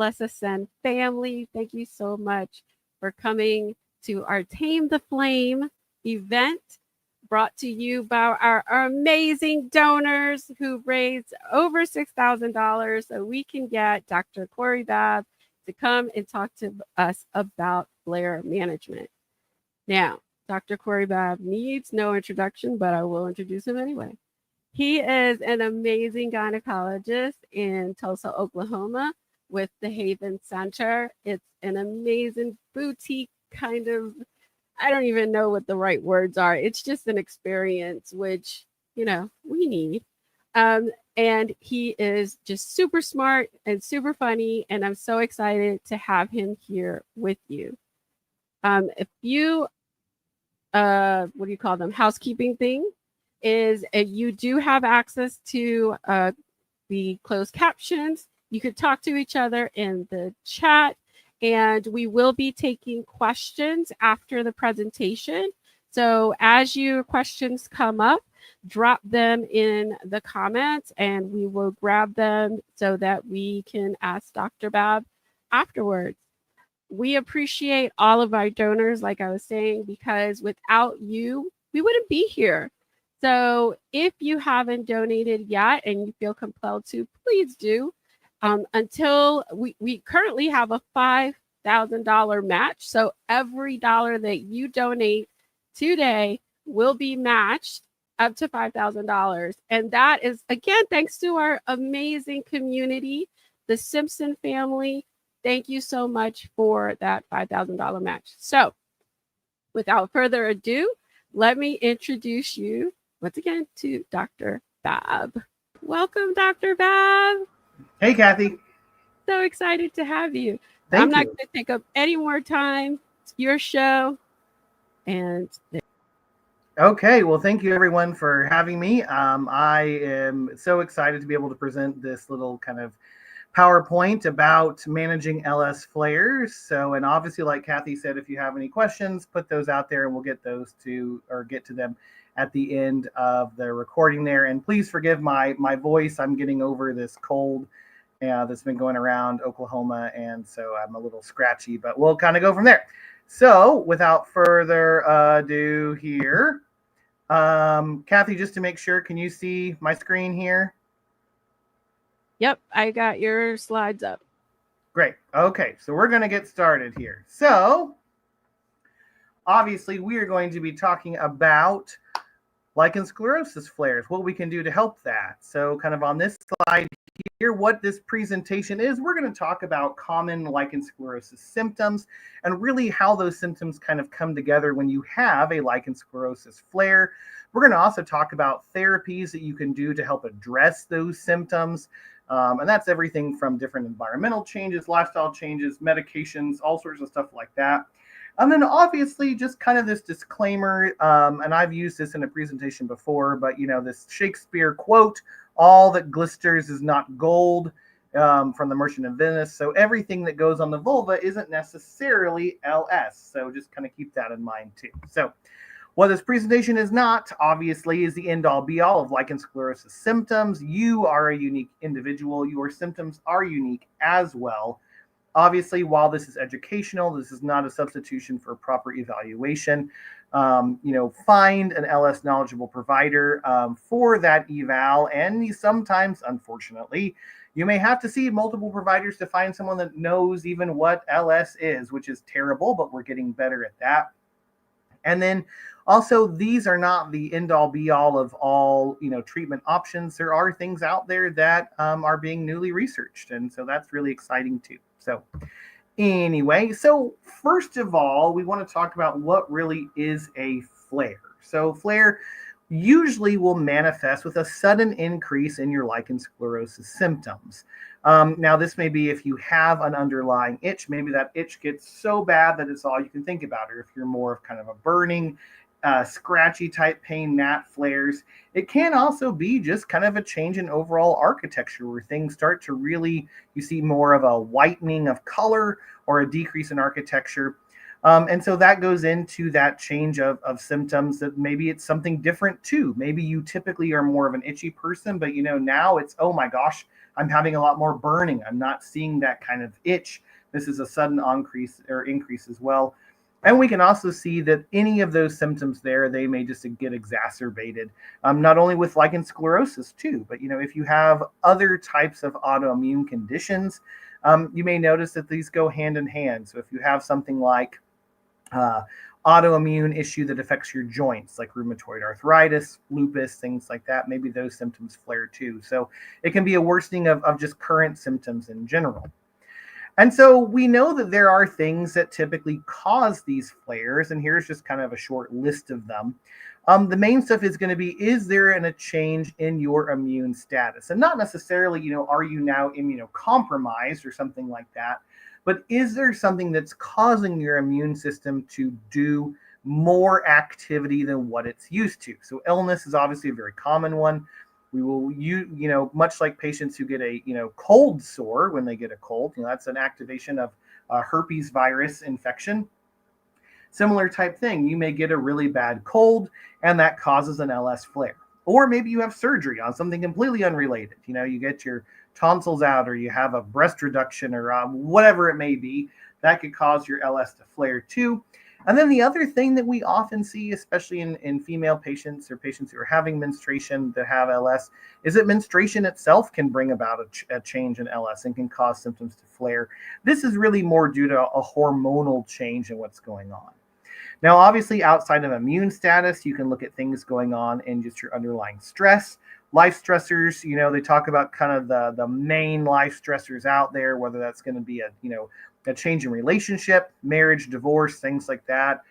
LSSN family. Thank you so much for coming to our Tame the Flame event brought to you by our amazing donors who raised over $6,000 so we can get Dr. Corey Babb to come and talk to us about flare management. Now, Dr. Corey Babb needs no introduction, but I will introduce him anyway. He is an amazing gynecologist in Tulsa, Oklahoma with the Haven Center. It's an amazing boutique kind of, I don't even know what the right words are. It's just an experience, which, we need. And he is just super smart and super funny. And I'm so excited to have him here with you. If you, what do you call them? Housekeeping thing is you do have access to the closed captions. You could talk to each other in the chat, and we will be taking questions after the presentation. So as your questions come up, drop them in the comments and we will grab them so that we can ask Dr. Babb afterwards. We appreciate all of our donors, like I was saying, because without you, we wouldn't be here. So if you haven't donated yet and you feel compelled to, please do. Until we currently have a $5,000 match. So every dollar that you donate today will be matched up to $5,000. And that is, again, thanks to our amazing community, the Simpson family. Thank you so much for that $5,000 match. So without further ado, let me introduce you once again to Dr. Babb. Welcome, Dr. Babb. Hey, Kathy. So excited to have you. I'm not going to take up any more time. It's your show. And okay, well, thank you everyone for having me. I am so excited to be able to present this little kind of PowerPoint about managing LS flares. So, and obviously, like Kathy said, if you have any questions, put those out there and we'll get those get to them at the end of the recording there. And please forgive my voice. I'm getting over this cold that's been going around Oklahoma. And so I'm a little scratchy, but we'll kind of go from there. So without further ado here, Kathy, just to make sure, can you see my screen here? Yep, I got your slides up. Great. Okay, so we're going to get started here. So obviously we are going to be talking about lichen sclerosus flares, what we can do to help that. So kind of on this slide here, what this presentation is, we're going to talk about common lichen sclerosus symptoms and really how those symptoms kind of come together when you have a lichen sclerosus flare. We're going to also talk about therapies that you can do to help address those symptoms. And that's everything from different environmental changes, lifestyle changes, medications, all sorts of stuff like that. And then obviously just kind of this disclaimer, and I've used this in a presentation before, but this Shakespeare quote, all that glisters is not gold, from the Merchant of Venice. So everything that goes on the vulva isn't necessarily LS. So just kind of keep that in mind too. So what this presentation is not, obviously, is the end-all be-all of lichen sclerosus symptoms. You are a unique individual. Your symptoms are unique as well. Obviously, while this is educational, this is not a substitution for proper evaluation. Find an LS knowledgeable provider for that eval. And sometimes, unfortunately, you may have to see multiple providers to find someone that knows even what LS is, which is terrible, but we're getting better at that. And then also, these are not the end-all be-all of all, treatment options. There are things out there that are being newly researched. And so that's really exciting too. So anyway, so first of all, we want to talk about what really is a flare. So flare usually will manifest with a sudden increase in your lichen sclerosus symptoms. Now, this may be if you have an underlying itch, maybe that itch gets so bad that it's all you can think about, or if you're more of kind of a burning, scratchy type pain, gnat flares. It can also be just kind of a change in overall architecture where things start to really, you see more of a whitening of color or a decrease in architecture. And so that goes into that change of symptoms, that maybe it's something different too. Maybe you typically are more of an itchy person, but now it's, oh my gosh, I'm having a lot more burning. I'm not seeing that kind of itch. This is a sudden increase as well. And we can also see that any of those symptoms there, they may just get exacerbated, not only with lichen sclerosus too, but if you have other types of autoimmune conditions, you may notice that these go hand in hand. So if you have something like uh, autoimmune issue that affects your joints, like rheumatoid arthritis, lupus, things like that, maybe those symptoms flare too. So it can be a worsening of just current symptoms in general. And so we know that there are things that typically cause these flares, and here's just kind of a short list of them. The main stuff is going to be, is there a change in your immune status? And not necessarily, are you now immunocompromised or something like that, but is there something that's causing your immune system to do more activity than what it's used to? So illness is obviously a very common one. We will much like patients who get a cold sore when they get a cold, that's an activation of herpes virus infection. Similar type thing, you may get a really bad cold and that causes an LS flare. Or maybe you have surgery on something completely unrelated. You get your tonsils out, or you have a breast reduction, or whatever it may be, that could cause your LS to flare too. And then the other thing that we often see, especially in female patients or patients who are having menstruation that have LS, is that menstruation itself can bring about a change in LS and can cause symptoms to flare. This is really more due to a hormonal change in what's going on. Now, obviously, outside of immune status, you can look at things going on in just your underlying stress. Life stressors, they talk about kind of the main life stressors out there, whether that's going to be a change in relationship, marriage, divorce, things like that,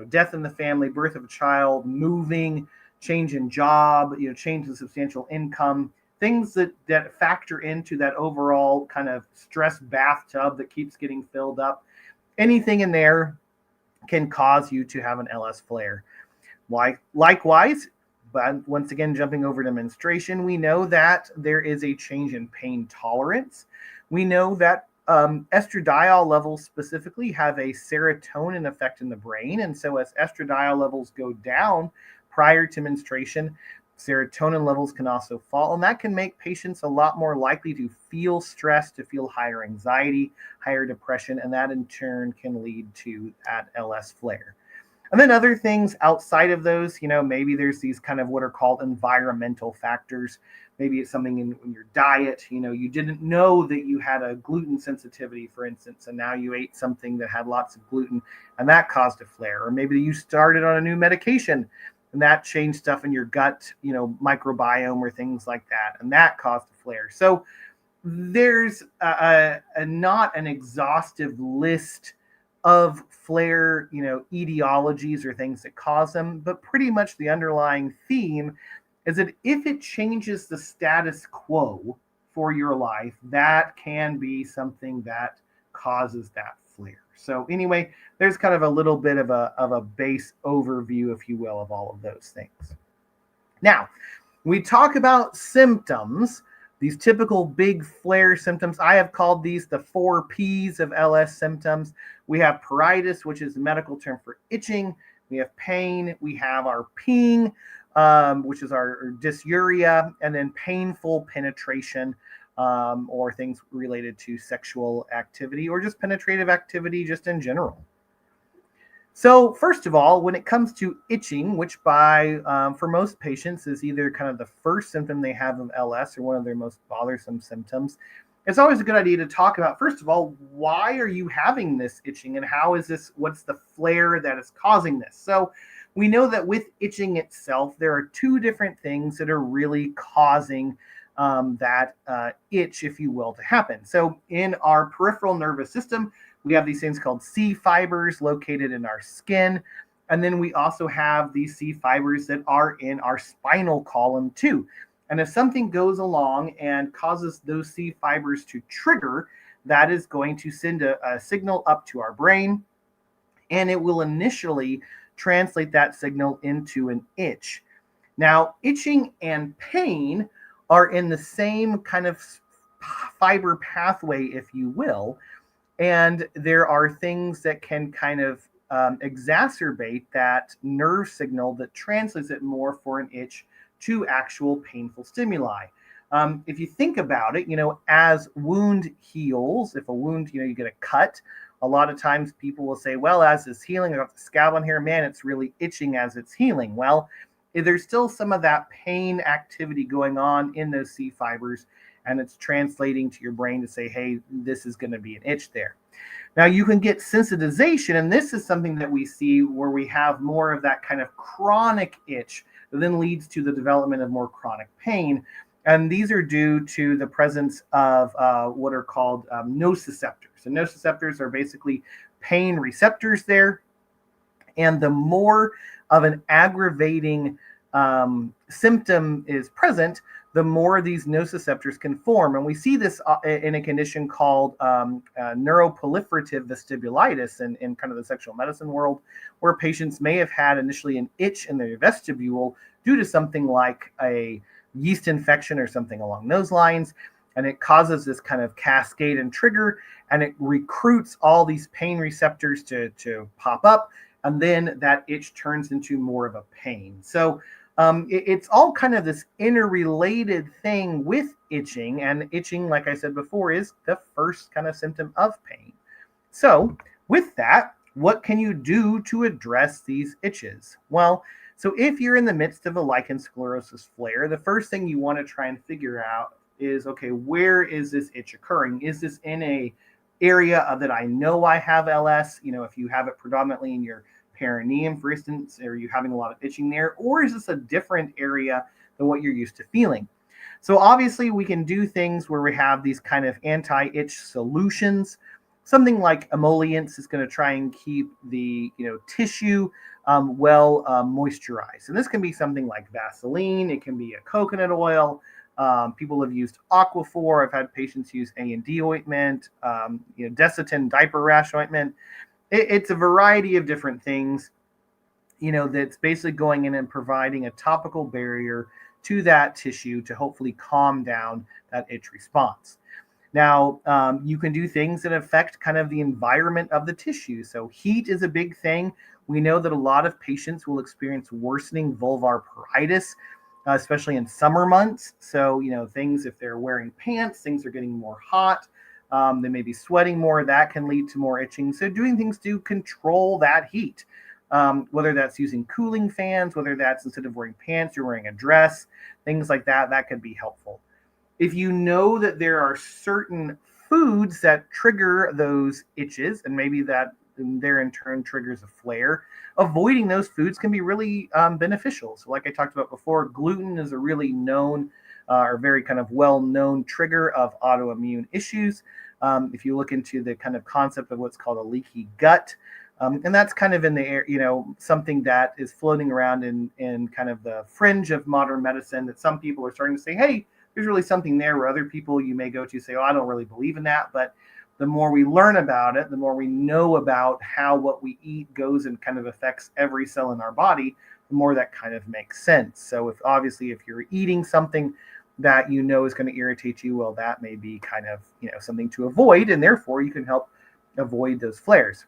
death in the family, birth of a child, moving, change in job, change in substantial income, things that factor into that overall kind of stress bathtub that keeps getting filled up. Anything in there can cause you to have an LS flare. Likewise, but once again, jumping over to menstruation, we know that there is a change in pain tolerance. We know that estradiol levels specifically have a serotonin effect in the brain. And so as estradiol levels go down prior to menstruation, serotonin levels can also fall. And that can make patients a lot more likely to feel stress, to feel higher anxiety, higher depression. And that in turn can lead to that LS flare. And then other things outside of those, maybe there's these kind of what are called environmental factors. Maybe it's something in your diet. You didn't know that you had a gluten sensitivity, for instance, and now you ate something that had lots of gluten and that caused a flare. Or maybe you started on a new medication and that changed stuff in your gut, microbiome or things like that, and that caused a flare. So there's not an exhaustive list of flare, etiologies or things that cause them, but pretty much the underlying theme is that if it changes the status quo for your life, that can be something that causes that flare. So anyway, there's kind of a little bit of a base overview, if you will, of all of those things. Now, we talk about symptoms, these typical big flare symptoms. I have called these the 4 P's of LS symptoms. We have pruritus, which is the medical term for itching. We have pain. We have our peeing, which is our dysuria, and then painful penetration, or things related to sexual activity or just penetrative activity just in general. So first of all, when it comes to itching, which for most patients is either kind of the first symptom they have of LS or one of their most bothersome symptoms, it's always a good idea to talk about, first of all, why are you having this itching and what's the flare that is causing this? So we know that with itching itself, there are 2 different things that are really causing that itch, if you will, to happen. So in our peripheral nervous system, we have these things called C fibers located in our skin. And then we also have these C fibers that are in our spinal column too. And if something goes along and causes those C fibers to trigger, that is going to send a signal up to our brain, and it will initially translate that signal into an itch. Now, itching and pain are in the same kind of fiber pathway, if you will. And there are things that can kind of exacerbate that nerve signal that translates it more for an itch to actual painful stimuli. If you think about it, as wound heals, if a wound, you get a cut, a lot of times people will say, well, as it's healing, I got the scab on here, man, it's really itching as it's healing. Well, there's still some of that pain activity going on in those C fibers, and it's translating to your brain to say, hey, this is going to be an itch there. Now you can get sensitization, and this is something that we see where we have more of that kind of chronic itch that then leads to the development of more chronic pain. And these are due to the presence of what are called nociceptors. And nociceptors are basically pain receptors there. And the more of an aggravating symptom is present, the more these nociceptors can form. And we see this in a condition called neuroproliferative vestibulitis in kind of the sexual medicine world, where patients may have had initially an itch in their vestibule due to something like a yeast infection or something along those lines. And it causes this kind of cascade and trigger, and it recruits all these pain receptors to pop up. And then that itch turns into more of a pain. So it's all kind of this interrelated thing with itching. And itching, like I said before, is the first kind of symptom of pain. So with that, what can you do to address these itches? Well, so if you're in the midst of a lichen sclerosus flare, the first thing you want to try and figure out is, okay, where is this itch occurring? Is this in a area that I know I have LS? If you have it predominantly in your perineum, for instance, are you having a lot of itching there? Or is this a different area than what you're used to feeling? So obviously we can do things where we have these kind of anti-itch solutions. Something like emollients is going to try and keep the tissue well moisturized. And this can be something like Vaseline. It can be a coconut oil. People have used Aquaphor. I've had patients use A&D ointment, Desitin diaper rash ointment. It's a variety of different things, that's basically going in and providing a topical barrier to that tissue to hopefully calm down that itch response. Now, you can do things that affect kind of the environment of the tissue. So heat is a big thing. We know that a lot of patients will experience worsening vulvar pruritus, especially in summer months. So, things, if they're wearing pants, things are getting more hot. They may be sweating more. That can lead to more itching. So doing things to control that heat, whether that's using cooling fans, whether that's instead of wearing pants, you're wearing a dress, things like that, that could be helpful. If you know that there are certain foods that trigger those itches, and maybe that there in turn triggers a flare, avoiding those foods can be really beneficial. So like I talked about before, gluten is a really known or very kind of well-known trigger of autoimmune issues. If you look into the kind of concept of what's called a leaky gut, and that's kind of in the air, something that is floating around in kind of the fringe of modern medicine, that some people are starting to say, hey, there's really something there, where other people you may go to say, oh, I don't really believe in that. But the more we learn about it, the more we know about how what we eat goes and kind of affects every cell in our body, the more that kind of makes sense. So if you're eating something that is going to irritate you, well, that may be kind of something to avoid, and therefore you can help avoid those flares.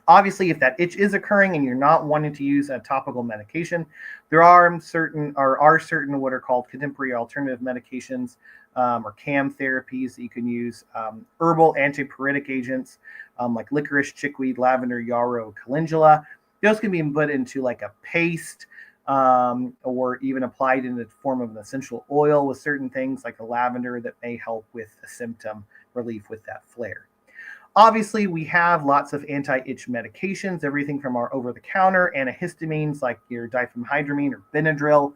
Obviously, if that itch is occurring and you're not wanting to use a topical medication, there are certain what are called contemporary alternative medications or CAM therapies that you can use. Herbal antipyretic agents like licorice, chickweed, lavender, yarrow, calendula. Those can be put into like a paste or even applied in the form of an essential oil with certain things like the lavender that may help with the symptom relief with that flare. Obviously, we have lots of anti-itch medications, everything from our over-the-counter antihistamines like your diphenhydramine or Benadryl.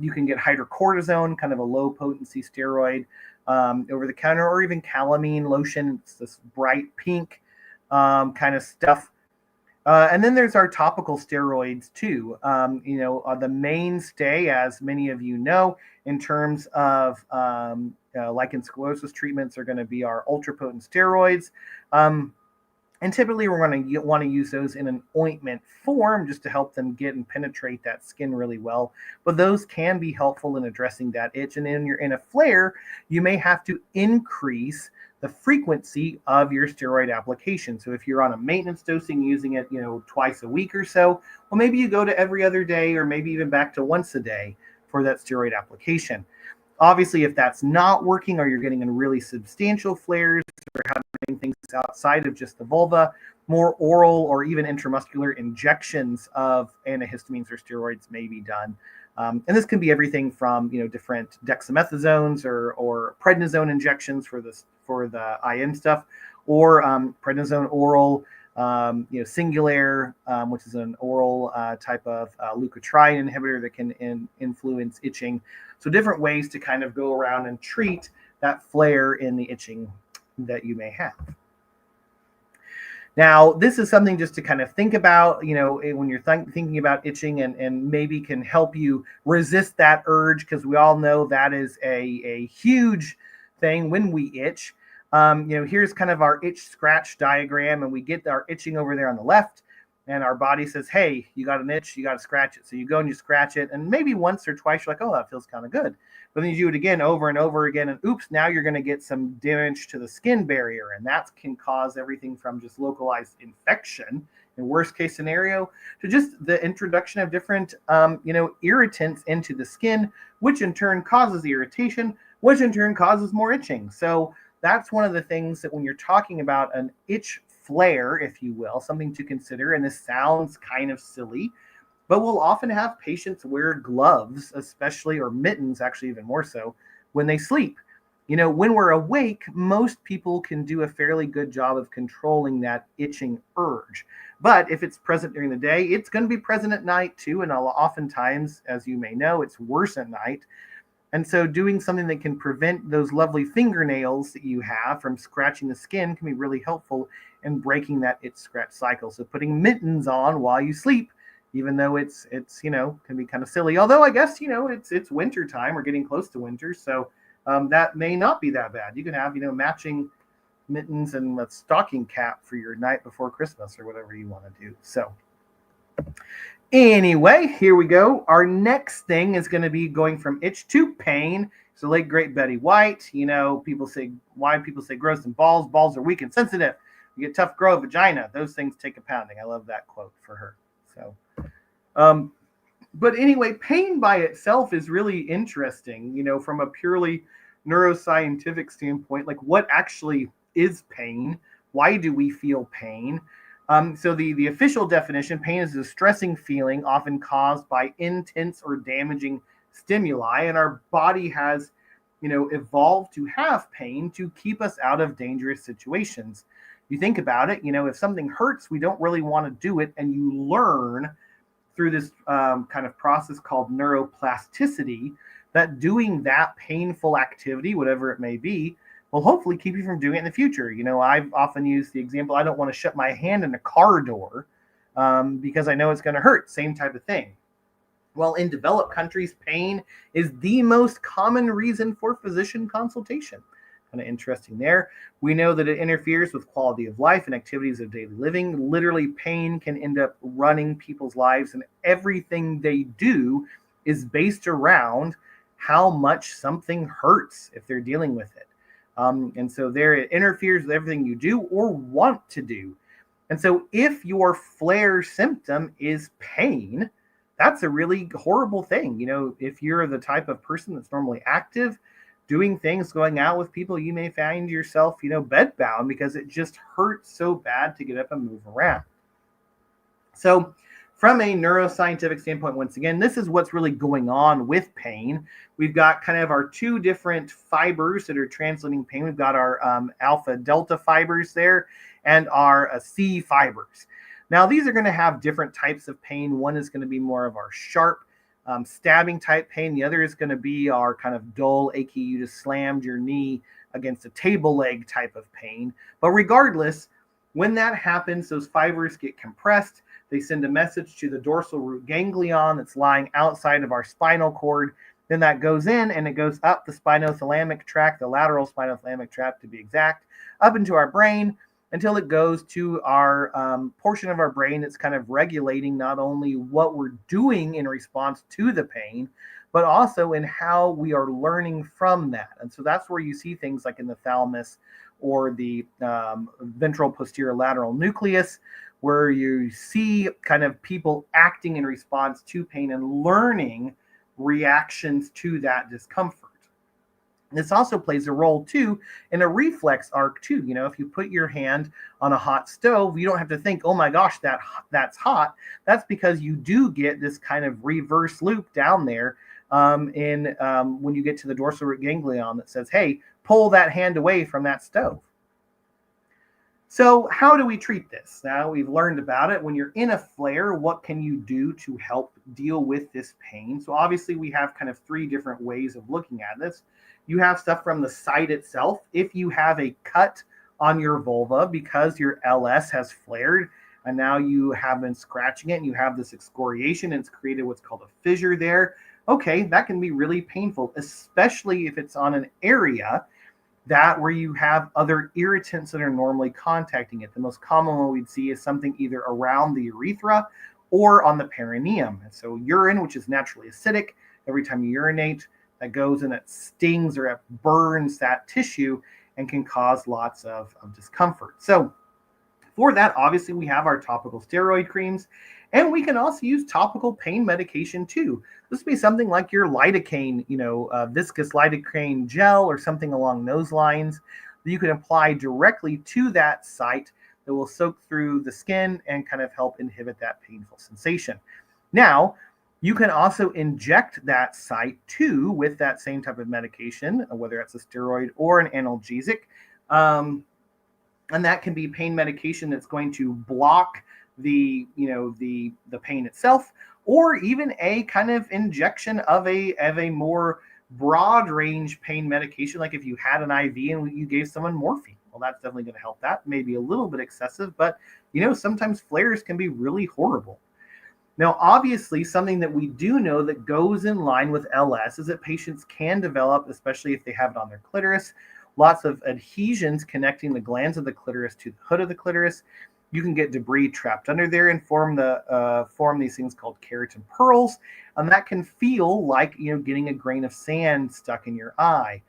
You can get hydrocortisone, kind of a low-potency steroid, over-the-counter, or even calamine lotion. It's this bright pink kind of stuff. And then there's our topical steroids too. The mainstay, as many of you know, in terms of lichen sclerosus treatments are going to be our ultra-potent steroids. And typically we're going to want to use those in an ointment form just to help them get and penetrate that skin really well. But those can be helpful in addressing that itch. And then you're in a flare, you may have to increase the frequency of your steroid application. So if you're on a maintenance dosing, using it, twice a week or so, well, maybe you go to every other day or maybe even back to once a day for that steroid application. Obviously, if that's not working or you're getting in really substantial flares or having things outside of just the vulva, more oral or even intramuscular injections of antihistamines or steroids may be done. And this can be everything from different dexamethazones or prednisone injections for the IM stuff, or prednisone oral, Singulair, which is an oral type of leukotriene inhibitor that can influence itching. So different ways to kind of go around and treat that flare in the itching that you may have. Now, this is something just to kind of think about, when you're thinking about itching, and maybe can help you resist that urge, because we all know that is a huge thing when we itch. Here's kind of our itch scratch diagram, and we get our itching over there on the left, and our body says, hey, you got an itch, you got to scratch it. So you go and you scratch it, and maybe once or twice you're like, oh, that feels kind of good. But then you do it again, over and over again, and oops, now you're going to get some damage to the skin barrier, and that can cause everything from just localized infection in worst case scenario to just the introduction of different irritants into the skin, which in turn causes irritation, which in turn causes more itching. So that's one of the things that when you're talking about an itch flare, if you will, something to consider. And this sounds kind of silly, but we'll often have patients wear gloves, especially, or mittens, actually even more so, when they sleep. When we're awake, most people can do a fairly good job of controlling that itching urge. But if it's present during the day, it's going to be present at night too. And oftentimes, as you may know, it's worse at night. And so doing something that can prevent those lovely fingernails that you have from scratching the skin can be really helpful in breaking that itch scratch cycle. So putting mittens on while you sleep, even though it's can be kind of silly. Although I guess it's winter time or getting close to winter, so that may not be that bad. You can have matching mittens and a stocking cap for your night before Christmas or whatever you want to do. So anyway, here we go. Our next thing is going to be going from itch to pain. So late great Betty White, people say gross and balls are weak and sensitive. You get tough grow vagina. Those things take a pounding. I love that quote for her. So, but anyway, pain by itself is really interesting, from a purely neuroscientific standpoint, like what actually is pain? Why do we feel pain? So the official definition, pain is a distressing feeling often caused by intense or damaging stimuli, and our body has, evolved to have pain to keep us out of dangerous situations. You think about it, if something hurts, we don't really want to do it, and you learn through this kind of process called neuroplasticity that doing that painful activity, whatever it may be, will hopefully keep you from doing it in the future. I've often used the example, I don't want to shut my hand in a car door because I know it's going to hurt. Same type of thing. Well, in developed countries, pain is the most common reason for physician consultation. Kind of interesting there. We know that it interferes with quality of life and activities of daily living. Literally, pain can end up running people's lives, and everything they do is based around how much something hurts if they're dealing with it. And so there it interferes with everything you do or want to do. And so if your flare symptom is pain, that's a really horrible thing. If you're the type of person that's normally active, doing things, going out with people, you may find yourself, bedbound because it just hurts so bad to get up and move around. So from a neuroscientific standpoint, once again, this is what's really going on with pain. We've got kind of our two different fibers that are translating pain. We've got our alpha delta fibers there and our C fibers. Now, these are going to have different types of pain. One is going to be more of our sharp, stabbing type pain. The other is going to be our kind of dull, achy, you just slammed your knee against a table leg type of pain. But regardless, when that happens, those fibers get compressed. They send a message to the dorsal root ganglion that's lying outside of our spinal cord. Then that goes in and it goes up the spinothalamic tract, the lateral spinothalamic tract to be exact, up into our brain until it goes to our portion of our brain that's kind of regulating not only what we're doing in response to the pain, but also in how we are learning from that. And so that's where you see things like in the thalamus or the ventral posterior lateral nucleus, where you see kind of people acting in response to pain and learning reactions to that discomfort. This also plays a role too in a reflex arc too. If you put your hand on a hot stove, you don't have to think, "Oh my gosh, that's hot." That's because you do get this kind of reverse loop down there in when you get to the dorsal root ganglion that says, "Hey, pull that hand away from that stove." So, how do we treat this? Now we've learned about it. When you're in a flare, what can you do to help deal with this pain? So, obviously, we have kind of three different ways of looking at this. You have stuff from the site itself. If you have a cut on your vulva because your LS has flared and now you have been scratching it and you have this excoriation and it's created what's called a fissure there, okay, that can be really painful, especially if it's on an area that where you have other irritants that are normally contacting it. The most common one we'd see is something either around the urethra or on the perineum. And so urine, which is naturally acidic, every time you urinate, that goes and it stings or it burns that tissue and can cause lots of discomfort. So for that, obviously, we have our topical steroid creams, and we can also use topical pain medication too. This would be something like your lidocaine, viscous lidocaine gel or something along those lines that you can apply directly to that site that will soak through the skin and kind of help inhibit that painful sensation. Now, you can also inject that site too with that same type of medication, whether it's a steroid or an analgesic. And that can be pain medication that's going to block the pain itself, or even a kind of injection of a more broad range pain medication, like if you had an IV and you gave someone morphine. Well, that's definitely going to help. That maybe a little bit excessive, but sometimes flares can be really horrible. Now, obviously, something that we do know that goes in line with LS is that patients can develop, especially if they have it on their clitoris, lots of adhesions connecting the glands of the clitoris to the hood of the clitoris. You can get debris trapped under there and form these things called keratin pearls, and that can feel like getting a grain of sand stuck in your eye.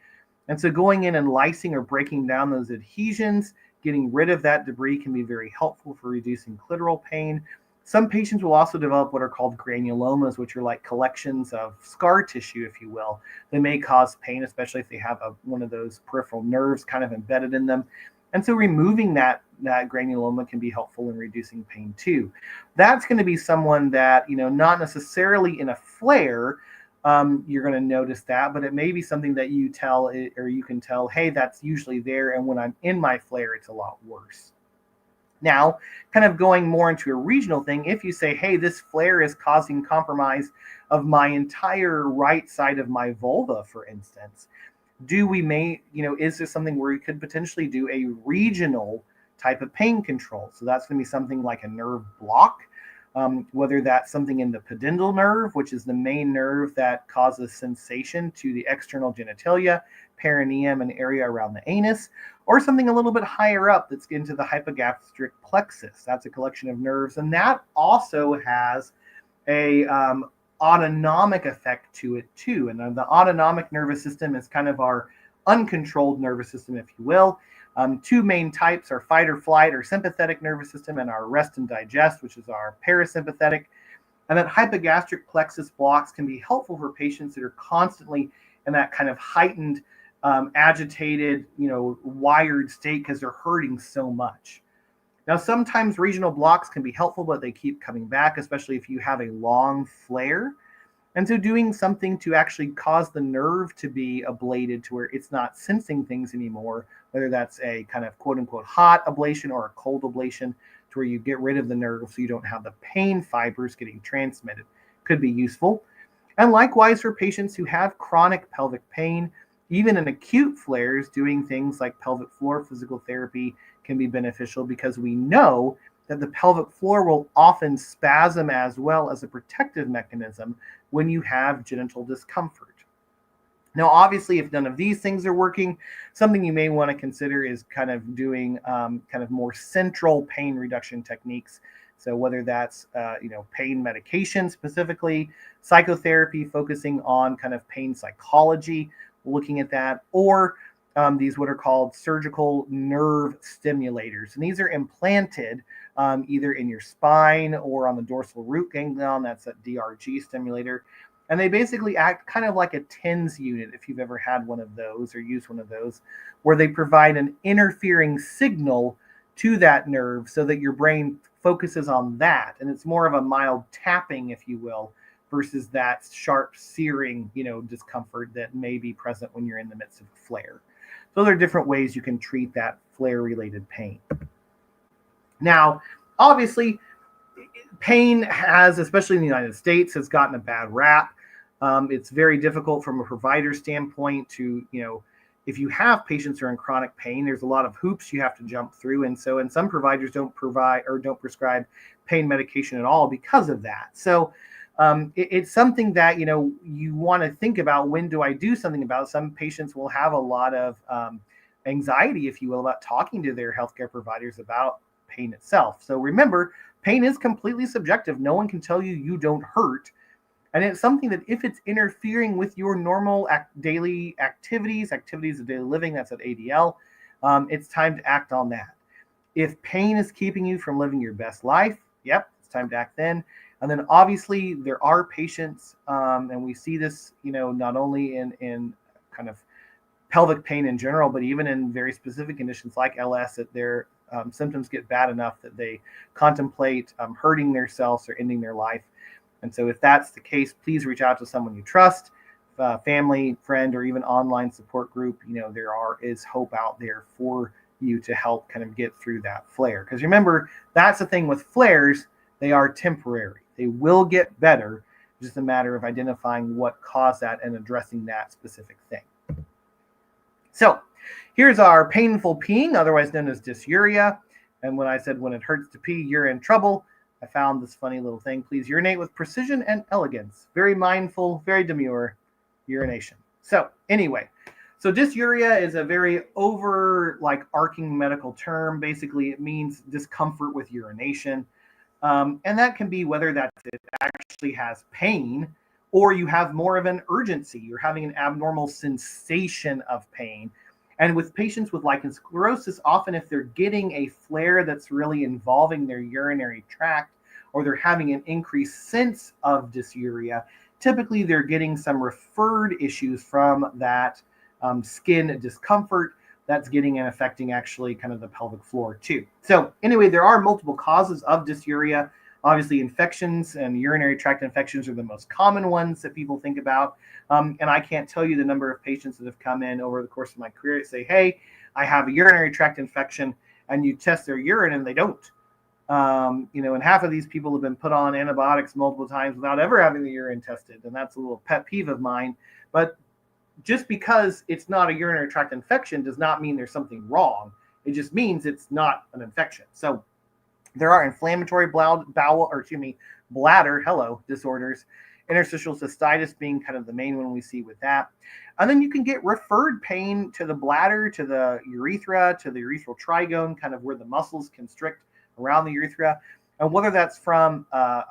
And so going in and lysing or breaking down those adhesions, getting rid of that debris can be very helpful for reducing clitoral pain. Some patients will also develop what are called granulomas, which are like collections of scar tissue, if you will. They may cause pain, especially if they have one of those peripheral nerves kind of embedded in them. And so removing that granuloma can be helpful in reducing pain too. That's going to be someone that, not necessarily in a flare, you're going to notice that, but it may be something that you can tell, hey, that's usually there. And when I'm in my flare, it's a lot worse. Now, kind of going more into a regional thing, if you say, hey, this flare is causing compromise of my entire right side of my vulva, for instance, is there something where you could potentially do a regional type of pain control? So that's going to be something like a nerve block, whether that's something in the pudendal nerve, which is the main nerve that causes sensation to the external genitalia, perineum, and area around the anus, or something a little bit higher up that's into the hypogastric plexus. That's a collection of nerves, and that also has a autonomic effect to it too. And the autonomic nervous system is kind of our uncontrolled nervous system, if you will. Two main types are fight or flight or sympathetic nervous system, and our rest and digest, which is our parasympathetic. And that hypogastric plexus blocks can be helpful for patients that are constantly in that kind of heightened, agitated, wired state because they're hurting so much. Now, sometimes regional blocks can be helpful, but they keep coming back, especially if you have a long flare. And so doing something to actually cause the nerve to be ablated to where it's not sensing things anymore, whether that's a kind of quote unquote hot ablation or a cold ablation, to where you get rid of the nerve so you don't have the pain fibers getting transmitted, could be useful. And likewise for patients who have chronic pelvic pain, even in acute flares, doing things like pelvic floor physical therapy can be beneficial, because we know that the pelvic floor will often spasm as well as a protective mechanism when you have genital discomfort. Now, obviously, if none of these things are working, something you may want to consider is kind of doing kind of more central pain reduction techniques. So whether that's pain medication specifically, psychotherapy focusing on kind of pain psychology, looking at that, or these what are called surgical nerve stimulators. And these are implanted either in your spine or on the dorsal root ganglion. That's a DRG stimulator. And they basically act kind of like a TENS unit, if you've ever had one of those or used one of those, where they provide an interfering signal to that nerve so that your brain focuses on that. And it's more of a mild tapping, if you will, versus that sharp searing, discomfort that may be present when you're in the midst of a flare. So there are different ways you can treat that flare-related pain. Now, obviously, pain has, especially in the United States, has gotten a bad rap. It's very difficult from a provider standpoint to, if you have patients who are in chronic pain, there's a lot of hoops you have to jump through. And some providers don't prescribe pain medication at all because of that. So it's something that, you want to think about. When do I do something about it? Some patients will have a lot of anxiety, if you will, about talking to their healthcare providers about pain itself. So remember, pain is completely subjective. No one can tell you don't hurt. And it's something that if it's interfering with your normal daily activities of daily living, that's at ADL, it's time to act on that. If pain is keeping you from living your best life, yep, it's time to act then. And then obviously there are patients, and we see this, not only in kind of pelvic pain in general, but even in very specific conditions like LS, that their symptoms get bad enough that they contemplate hurting themselves or ending their life. And so if that's the case, please reach out to someone you trust, family, friend, or even online support group. There is hope out there for you to help kind of get through that flare. Because remember, that's the thing with flares, they are temporary. They will get better. It's just a matter of identifying what caused that and addressing that specific thing. So here's our painful peeing, otherwise known as dysuria. And when I said when it hurts to pee, you're in trouble, I found this funny little thing. Please urinate with precision and elegance. Very mindful, very demure urination. So anyway, so dysuria is a very arcing medical term. Basically, it means discomfort with urination. And that can be whether it actually has pain or you have more of an urgency. You're having an abnormal sensation of pain. And with patients with lichen sclerosus, often if they're getting a flare that's really involving their urinary tract, or they're having an increased sense of dysuria, typically they're getting some referred issues from that skin discomfort that's getting and affecting actually kind of the pelvic floor too. So anyway, there are multiple causes of dysuria. Obviously, infections and urinary tract infections are the most common ones that people think about. And I can't tell you the number of patients that have come in over the course of my career and say, hey, I have a urinary tract infection, and you test their urine and they don't. And half of these people have been put on antibiotics multiple times without ever having the urine tested. And that's a little pet peeve of mine. But just because it's not a urinary tract infection does not mean there's something wrong. It just means it's not an infection. So there are inflammatory bladder disorders, interstitial cystitis being kind of the main one we see with that. And then you can get referred pain to the bladder, to the urethra, to the urethral trigone, kind of where the muscles constrict around the urethra. And whether that's from a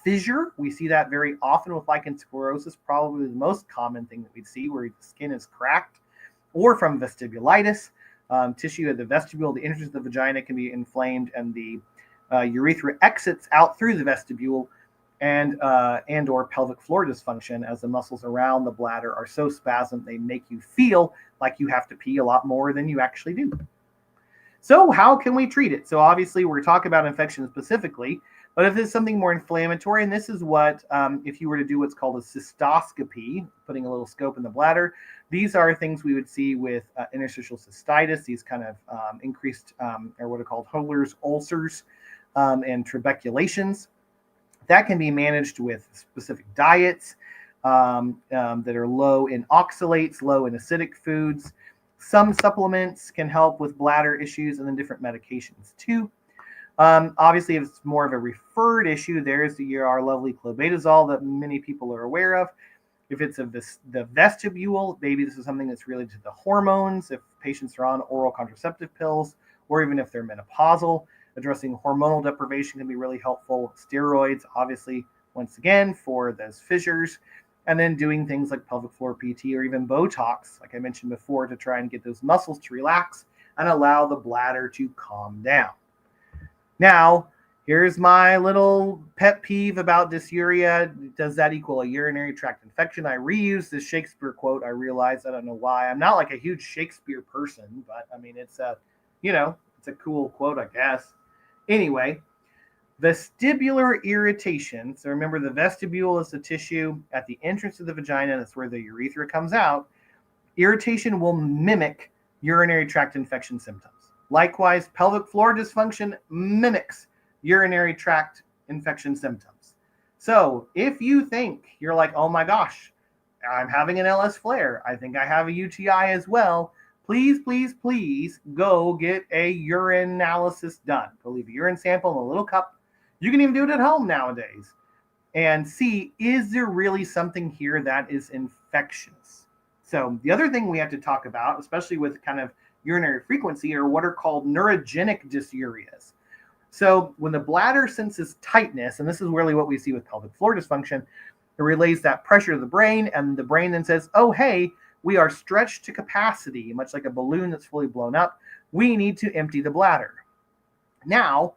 fissure, we see that very often with lichen sclerosus, probably the most common thing that we'd see, where the skin is cracked, or from vestibulitis, tissue of the vestibule, the entrance of the vagina can be inflamed, and the urethra exits out through the vestibule, and or pelvic floor dysfunction, as the muscles around the bladder are so spasmed they make you feel like you have to pee a lot more than you actually do. So how can we treat it? So obviously we're talking about infection specifically, but if it's something more inflammatory, and this is what, if you were to do what's called a cystoscopy, putting a little scope in the bladder, these are things we would see with interstitial cystitis, these kind of increased, or what are called Holler's ulcers and trabeculations. That can be managed with specific diets that are low in oxalates, low in acidic foods. Some supplements can help with bladder issues, and then different medications too. Obviously, if it's more of a referred issue, there's our lovely clobetasol that many people are aware of. If it's the vestibule, maybe this is something that's related to the hormones. If patients are on oral contraceptive pills, or even if they're menopausal, addressing hormonal deprivation can be really helpful. Steroids, obviously, once again, for those fissures. And then doing things like pelvic floor PT or even Botox, like I mentioned before, to try and get those muscles to relax and allow the bladder to calm down. Now, Here's my little pet peeve about dysuria. Does that equal a urinary tract infection? I reuse this Shakespeare quote. I realize, I don't know why. I'm not like a huge Shakespeare person, but I mean, it's it's a cool quote, I guess. Anyway, vestibular irritation. So remember, the vestibule is the tissue at the entrance of the vagina. That's where the urethra comes out. Irritation will mimic urinary tract infection symptoms. Likewise, pelvic floor dysfunction mimics urinary tract infection symptoms. So if you think you're like, oh my gosh, I'm having an LS flare, I think I have a UTI as well, please, please, please go get a urine analysis done. Go leave a urine sample in a little cup. You can even do it at home nowadays and see, is there really something here that is infectious? So the other thing we have to talk about, especially with kind of urinary frequency, are what are called neurogenic dysurias. So when the bladder senses tightness, and this is really what we see with pelvic floor dysfunction, it relays that pressure to the brain, and the brain then says, oh, hey, we are stretched to capacity, much like a balloon that's fully blown up. We need to empty the bladder. Now,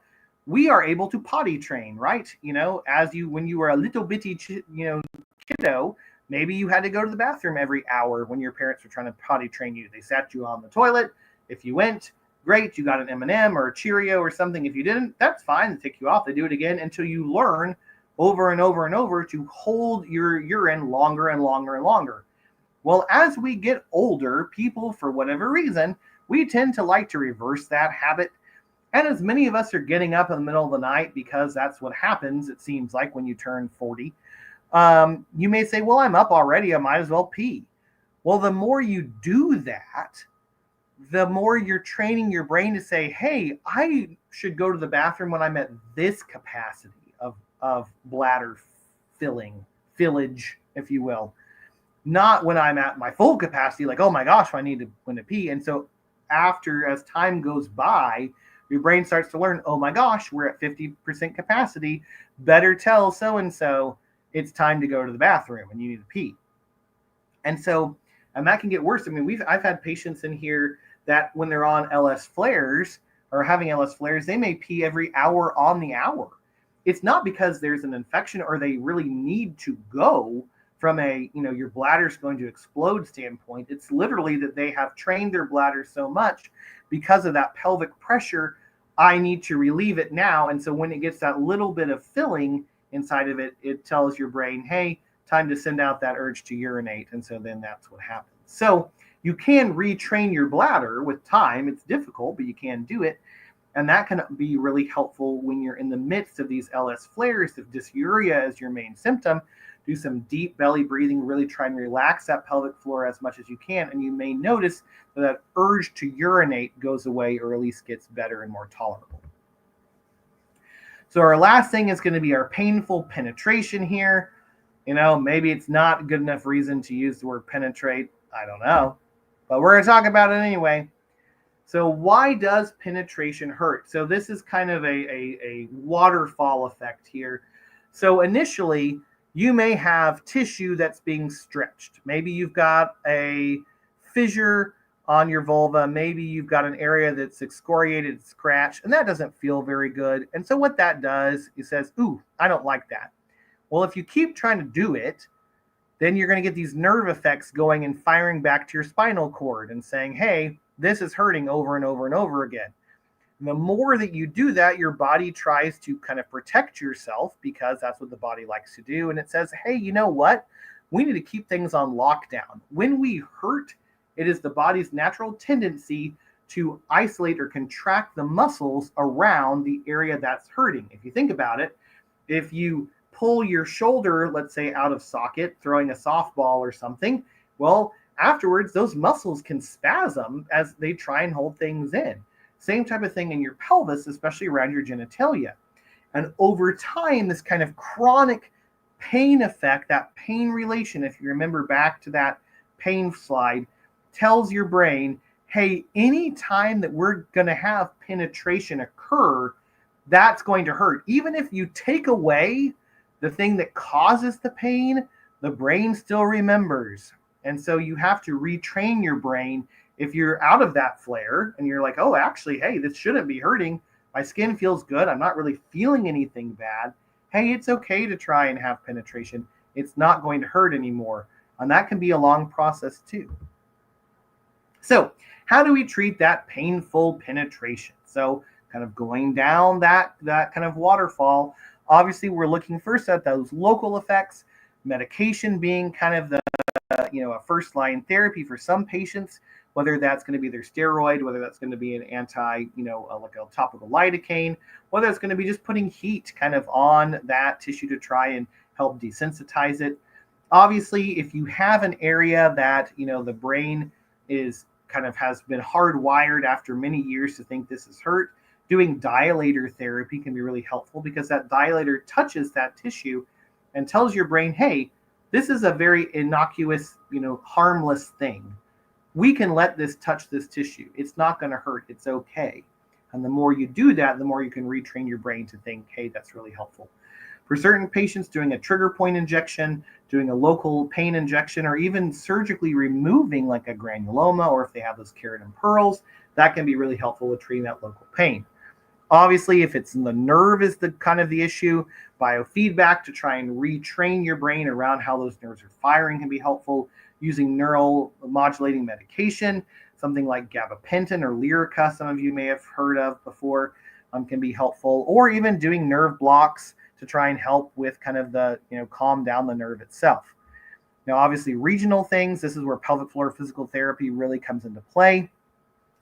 we are able to potty train, right? When you were a little bitty, kiddo, maybe you had to go to the bathroom every hour when your parents were trying to potty train you. They sat you on the toilet. If you went, great, you got an M&M or a Cheerio or something. If you didn't, that's fine. They take you off. They do it again until you learn over and over and over to hold your urine longer and longer and longer. Well, as we get older, people, for whatever reason, we tend to like to reverse that habit. And as many of us are getting up in the middle of the night, because that's what happens, it seems like, when you turn 40, you may say, well, I'm up already, I might as well pee. Well, the more you do that, the more you're training your brain to say, hey, I should go to the bathroom when I'm at this capacity of bladder fillage, if you will. Not when I'm at my full capacity, like, oh my gosh, I need to pee. And so as time goes by, your brain starts to learn, oh my gosh, we're at 50% capacity. Better tell so-and-so it's time to go to the bathroom and you need to pee. And that can get worse. I mean, I've had patients in here that when they're on LS flares or having LS flares, they may pee every hour on the hour. It's not because there's an infection or they really need to go from your bladder's going to explode standpoint. It's literally that they have trained their bladder so much because of that pelvic pressure. I need to relieve it now. And so when it gets that little bit of filling inside of it, it tells your brain, hey, time to send out that urge to urinate. And so then that's what happens. So you can retrain your bladder with time. It's difficult, but you can do it. And that can be really helpful when you're in the midst of these LS flares. If dysuria is your main symptom, do some deep belly breathing, really try and relax that pelvic floor as much as you can. And you may notice that urge to urinate goes away, or at least gets better and more tolerable. So our last thing is going to be our painful penetration here. Maybe it's not good enough reason to use the word penetrate. I don't know. But we're going to talk about it anyway. So why does penetration hurt? So this is kind of a waterfall effect here. So initially, you may have tissue that's being stretched. Maybe you've got a fissure on your vulva. Maybe you've got an area that's excoriated, scratched, and that doesn't feel very good. And so what that does, it says, ooh, I don't like that. Well, if you keep trying to do it, then you're going to get these nerve effects going and firing back to your spinal cord and saying, hey, this is hurting over and over and over again. And the more that you do that, your body tries to kind of protect yourself, because that's what the body likes to do. And it says, hey, you know what? We need to keep things on lockdown. When we hurt, it is the body's natural tendency to isolate or contract the muscles around the area that's hurting. If you think about it, if you pull your shoulder, let's say, out of socket, throwing a softball or something, well, afterwards, those muscles can spasm as they try and hold things in. Same type of thing in your pelvis, especially around your genitalia. And over time, this kind of chronic pain effect, that pain relation, if you remember back to that pain slide, tells your brain, hey, any time that we're going to have penetration occur, that's going to hurt. Even if you take away the thing that causes the pain, the brain still remembers. And so you have to retrain your brain. If you're out of that flare and you're like, oh, actually, hey, this shouldn't be hurting, My skin feels good. I'm not really feeling anything bad. Hey, it's okay to try and have penetration. It's not going to hurt anymore. And that can be a long process too. So, how do we treat that painful penetration? So, kind of going down that kind of waterfall. Obviously, we're looking first at those local effects, medication being kind of the a first line therapy for some patients, whether that's going to be their steroid, whether that's going to be an anti, like a topical lidocaine, whether it's going to be just putting heat kind of on that tissue to try and help desensitize it. Obviously, if you have an area that, the brain is kind of has been hardwired after many years to think this is hurt, doing dilator therapy can be really helpful because that dilator touches that tissue and tells your brain, hey, this is a very innocuous, harmless thing. We can let this touch this tissue. It's not going to hurt. It's okay. And the more you do that, the more you can retrain your brain to think, hey, that's really helpful. For certain patients, doing a trigger point injection, doing a local pain injection, or even surgically removing like a granuloma, or if they have those keratin pearls, that can be really helpful with treating that local pain. Obviously, if it's in the nerve is the kind of the issue, biofeedback to try and retrain your brain around how those nerves are firing can be helpful. Using neural modulating medication, something like gabapentin or Lyrica, some of you may have heard of before, can be helpful. Or even doing nerve blocks to try and help with kind of the, calm down the nerve itself. Now, obviously, regional things, this is where pelvic floor physical therapy really comes into play.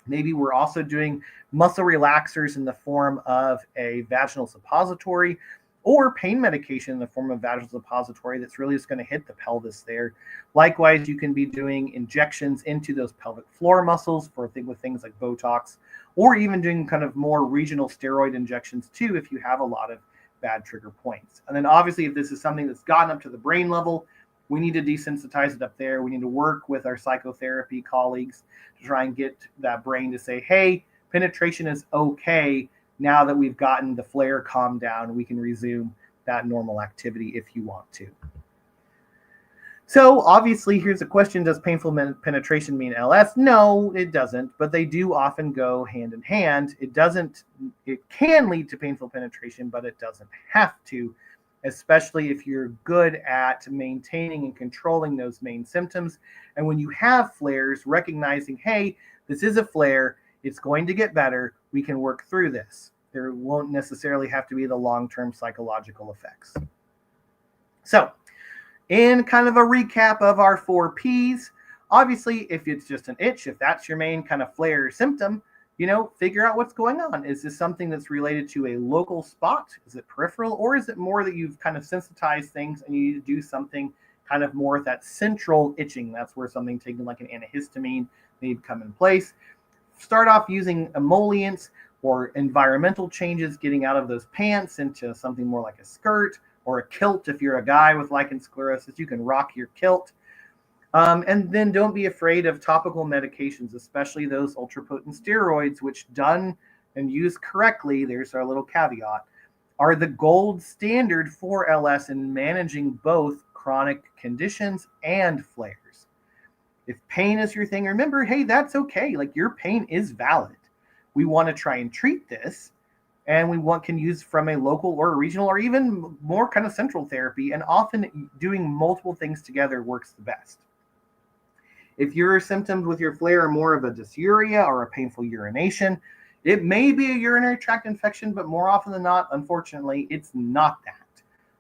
Maybe we're also doing muscle relaxers in the form of a vaginal suppository or pain medication in the form of vaginal suppository that's really just going to hit the pelvis there. Likewise, you can be doing injections into those pelvic floor muscles with things like Botox, or even doing kind of more regional steroid injections too if you have a lot of bad trigger points. And then obviously, if this is something that's gotten up to the brain level, we need to desensitize it up there. We need to work with our psychotherapy colleagues to try and get that brain to say, hey, penetration is okay. Now that we've gotten the flare calmed down, we can resume that normal activity if you want to. So obviously, here's a question. Does painful penetration mean LS? No, it doesn't, but they do often go hand in hand. It can lead to painful penetration, but it doesn't have to, especially if you're good at maintaining and controlling those main symptoms. And when you have flares, recognizing, hey, this is a flare, it's going to get better, we can work through this. There won't necessarily have to be the long-term psychological effects. So, in kind of a recap of our 4 Ps, obviously, if it's just an itch, if that's your main kind of flare symptom, figure out what's going on. Is this something that's related to a local spot? Is it peripheral? Or is it more that you've kind of sensitized things and you need to do something kind of more with that central itching? That's where something taken like an antihistamine may come in place. Start off using emollients or environmental changes, getting out of those pants into something more like a skirt or a kilt. If you're a guy with lichen sclerosus, you can rock your kilt. And then don't be afraid of topical medications, especially those ultrapotent steroids, which done and used correctly, there's our little caveat, are the gold standard for LS in managing both chronic conditions and flares. If pain is your thing, remember, hey, that's okay. Like, your pain is valid. We want to try and treat this, and we can use from a local or a regional or even more kind of central therapy, and often doing multiple things together works the best. If your symptoms with your flare are more of a dysuria or a painful urination, it may be a urinary tract infection, but more often than not, unfortunately, it's not that.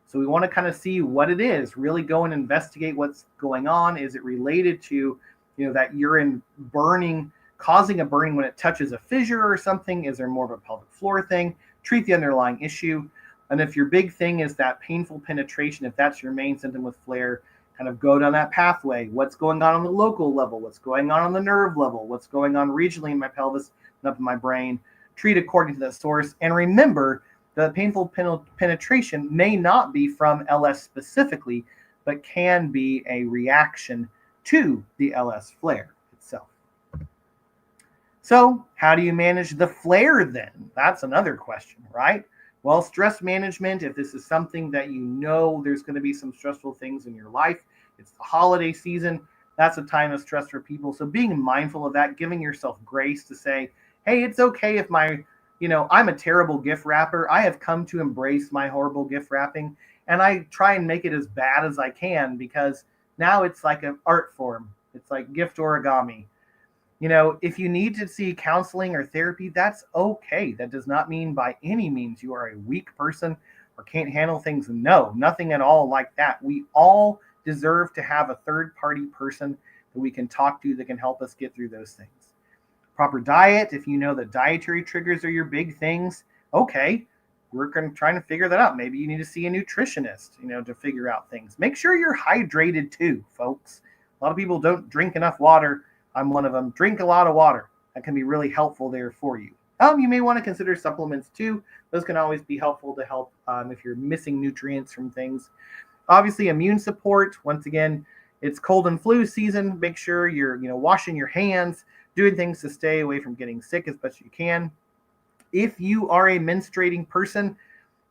So we want to kind of see what it is, really go and investigate what's going on. Is it related to, that urine burning, causing a burning when it touches a fissure or something? Is there more of a pelvic floor thing? Treat the underlying issue. And if your big thing is that painful penetration, if that's your main symptom with flare, kind of go down that pathway. What's going on the local level? What's going on the nerve level? What's going on regionally in my pelvis and up in my brain? Treat according to that source. And remember, the painful penetration may not be from LS specifically, but can be a reaction to the LS flare itself. So how do you manage the flare then? That's another question, right? Well, stress management, if this is something that there's going to be some stressful things in your life, it's the holiday season, that's a time of stress for people. So being mindful of that, giving yourself grace to say, hey, it's okay if my I'm a terrible gift wrapper. I have come to embrace my horrible gift wrapping, and I try and make it as bad as I can because now it's like an art form. It's like gift origami. If you need to see counseling or therapy, that's okay. That does not mean by any means you are a weak person or can't handle things. No, nothing at all like that. We all deserve to have a third party person that we can talk to that can help us get through those things. Proper diet, if you know that dietary triggers are your big things, okay, we're going to try to figure that out. Maybe you need to see a nutritionist, to figure out things. Make sure you're hydrated too, folks. A lot of people don't drink enough water. I'm one of them. Drink a lot of water. That can be really helpful there for you. You may want to consider supplements too. Those can always be helpful to help if you're missing nutrients from things. Obviously, immune support. Once again, it's cold and flu season. Make sure you're washing your hands, doing things to stay away from getting sick as best you can. If you are a menstruating person,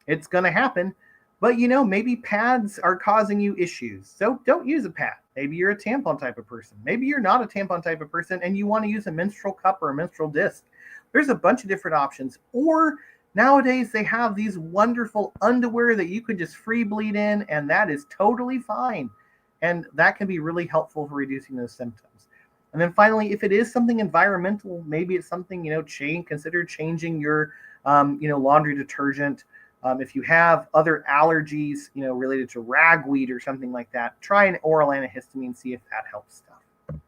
it's going to happen. But maybe pads are causing you issues. So don't use a pad. Maybe you're a tampon type of person. Maybe you're not a tampon type of person and you want to use a menstrual cup or a menstrual disc. There's a bunch of different options. Or nowadays they have these wonderful underwear that you can just free bleed in, and that is totally fine. And that can be really helpful for reducing those symptoms. And then finally, if it is something environmental, maybe it's something, consider changing your, laundry detergent. If you have other allergies, related to ragweed or something like that, try an oral antihistamine, see if that helps stuff.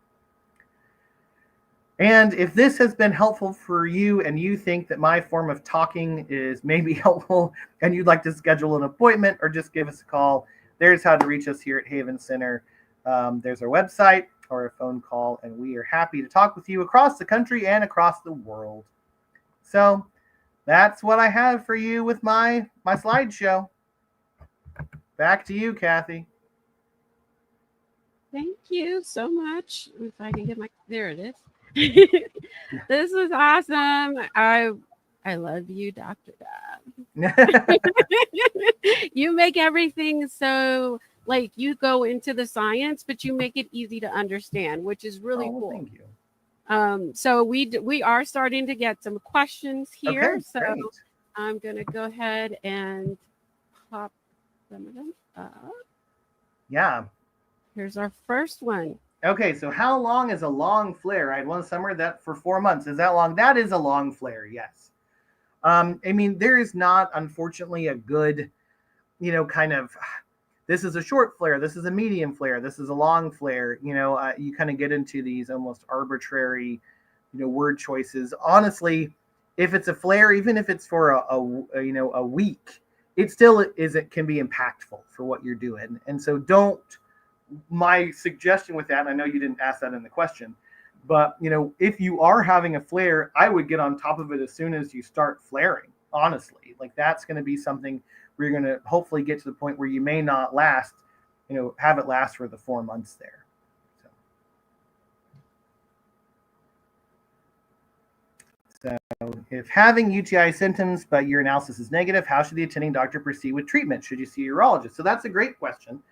And if this has been helpful for you and you think that my form of talking is maybe helpful and you'd like to schedule an appointment or just give us a call, there's how to reach us here at Haven Center. There's our website or a phone call, and we are happy to talk with you across the country and across the world. So that's what I have for you with my slideshow. Back to you, Kathy. Thank you so much. If I can get there it is. This was awesome. I love you, Dr. Babb. You make everything so like you go into the science, but you make it easy to understand, which is really cool. Thank you. So we are starting to get some questions here. Okay, so great. I'm gonna go ahead and pop some of them up. Yeah. Here's our first one. Okay, so how long is a long flare? I had one summer that for 4 months. Is that long? That is a long flare, yes. There is not, unfortunately, a good, kind of, this is a short flare, this is a medium flare, this is a long flare. You kind of get into these almost arbitrary, word choices. Honestly, if it's a flare, even if it's for a week, it still can be impactful for what you're doing. And so my suggestion with that, and I know you didn't ask that in the question, but if you are having a flare, I would get on top of it as soon as you start flaring. Honestly, like that's going to be something where you're going to hopefully get to the point where you may not last, have it last for the 4 months there. So if having UTI symptoms but your analysis is negative, how should the attending doctor proceed with treatment? Should you see a urologist? So that's a great question.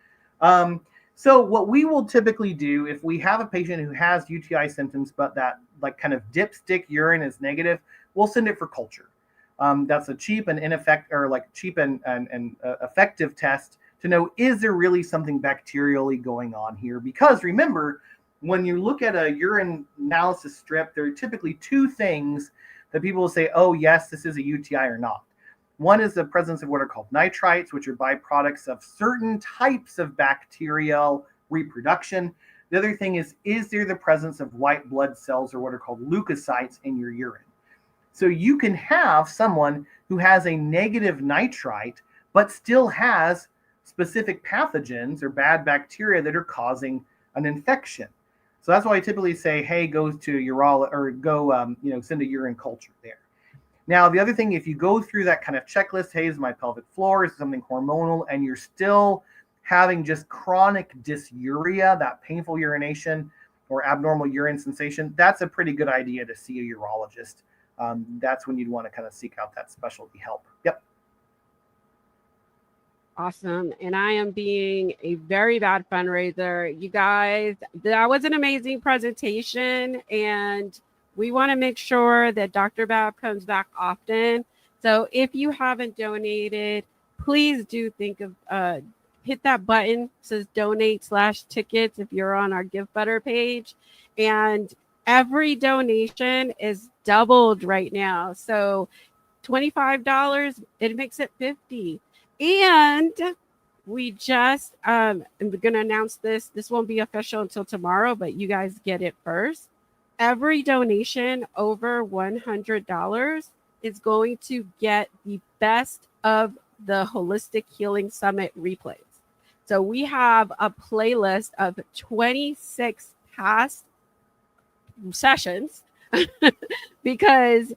So what we will typically do if we have a patient who has UTI symptoms, but that like kind of dipstick urine is negative, we'll send it for culture. That's a cheap and effective test to know, is there really something bacterially going on here? Because remember, when you look at a urine analysis strip, there are typically two things that people will say, oh, yes, this is a UTI or not. One is the presence of what are called nitrites, which are byproducts of certain types of bacterial reproduction. The other thing is there the presence of white blood cells or what are called leukocytes in your urine? So you can have someone who has a negative nitrite, but still has specific pathogens or bad bacteria that are causing an infection. So that's why I typically say, hey, go to urology or go, send a urine culture there. Now, the other thing, if you go through that kind of checklist, hey, is my pelvic floor, is something hormonal, and you're still having just chronic dysuria, that painful urination or abnormal urine sensation, that's a pretty good idea to see a urologist. That's when you'd want to kind of seek out that specialty help. Yep. Awesome. And I am being a very bad fundraiser. You guys, that was an amazing presentation. And We want to make sure that Dr. Babb comes back often. So if you haven't donated, please do think of hit that button. It says donate/tickets if you're on our Give Better page. And every donation is doubled right now. So $25, it makes it 50. And we just I'm going to announce this. This won't be official until tomorrow, but you guys get it first. Every donation over $100 is going to get the best of the Holistic Healing Summit replays. So we have a playlist of 26 past sessions because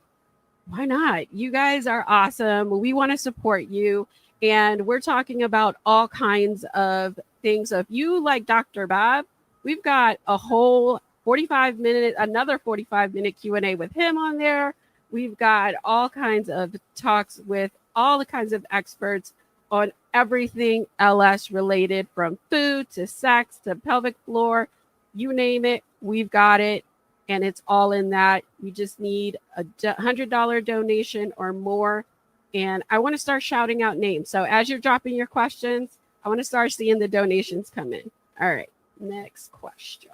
why not? You guys are awesome. We want to support you. And we're talking about all kinds of things. So if you like Dr. Babb, we've got a whole 45-minute, another 45-minute Q&A with him on there. We've got all kinds of talks with all the kinds of experts on everything LS related, from food to sex to pelvic floor, you name it, we've got it. And it's all in that. You just need a $100 donation or more. And I want to start shouting out names. So as you're dropping your questions, I want to start seeing the donations come in. All right, next question.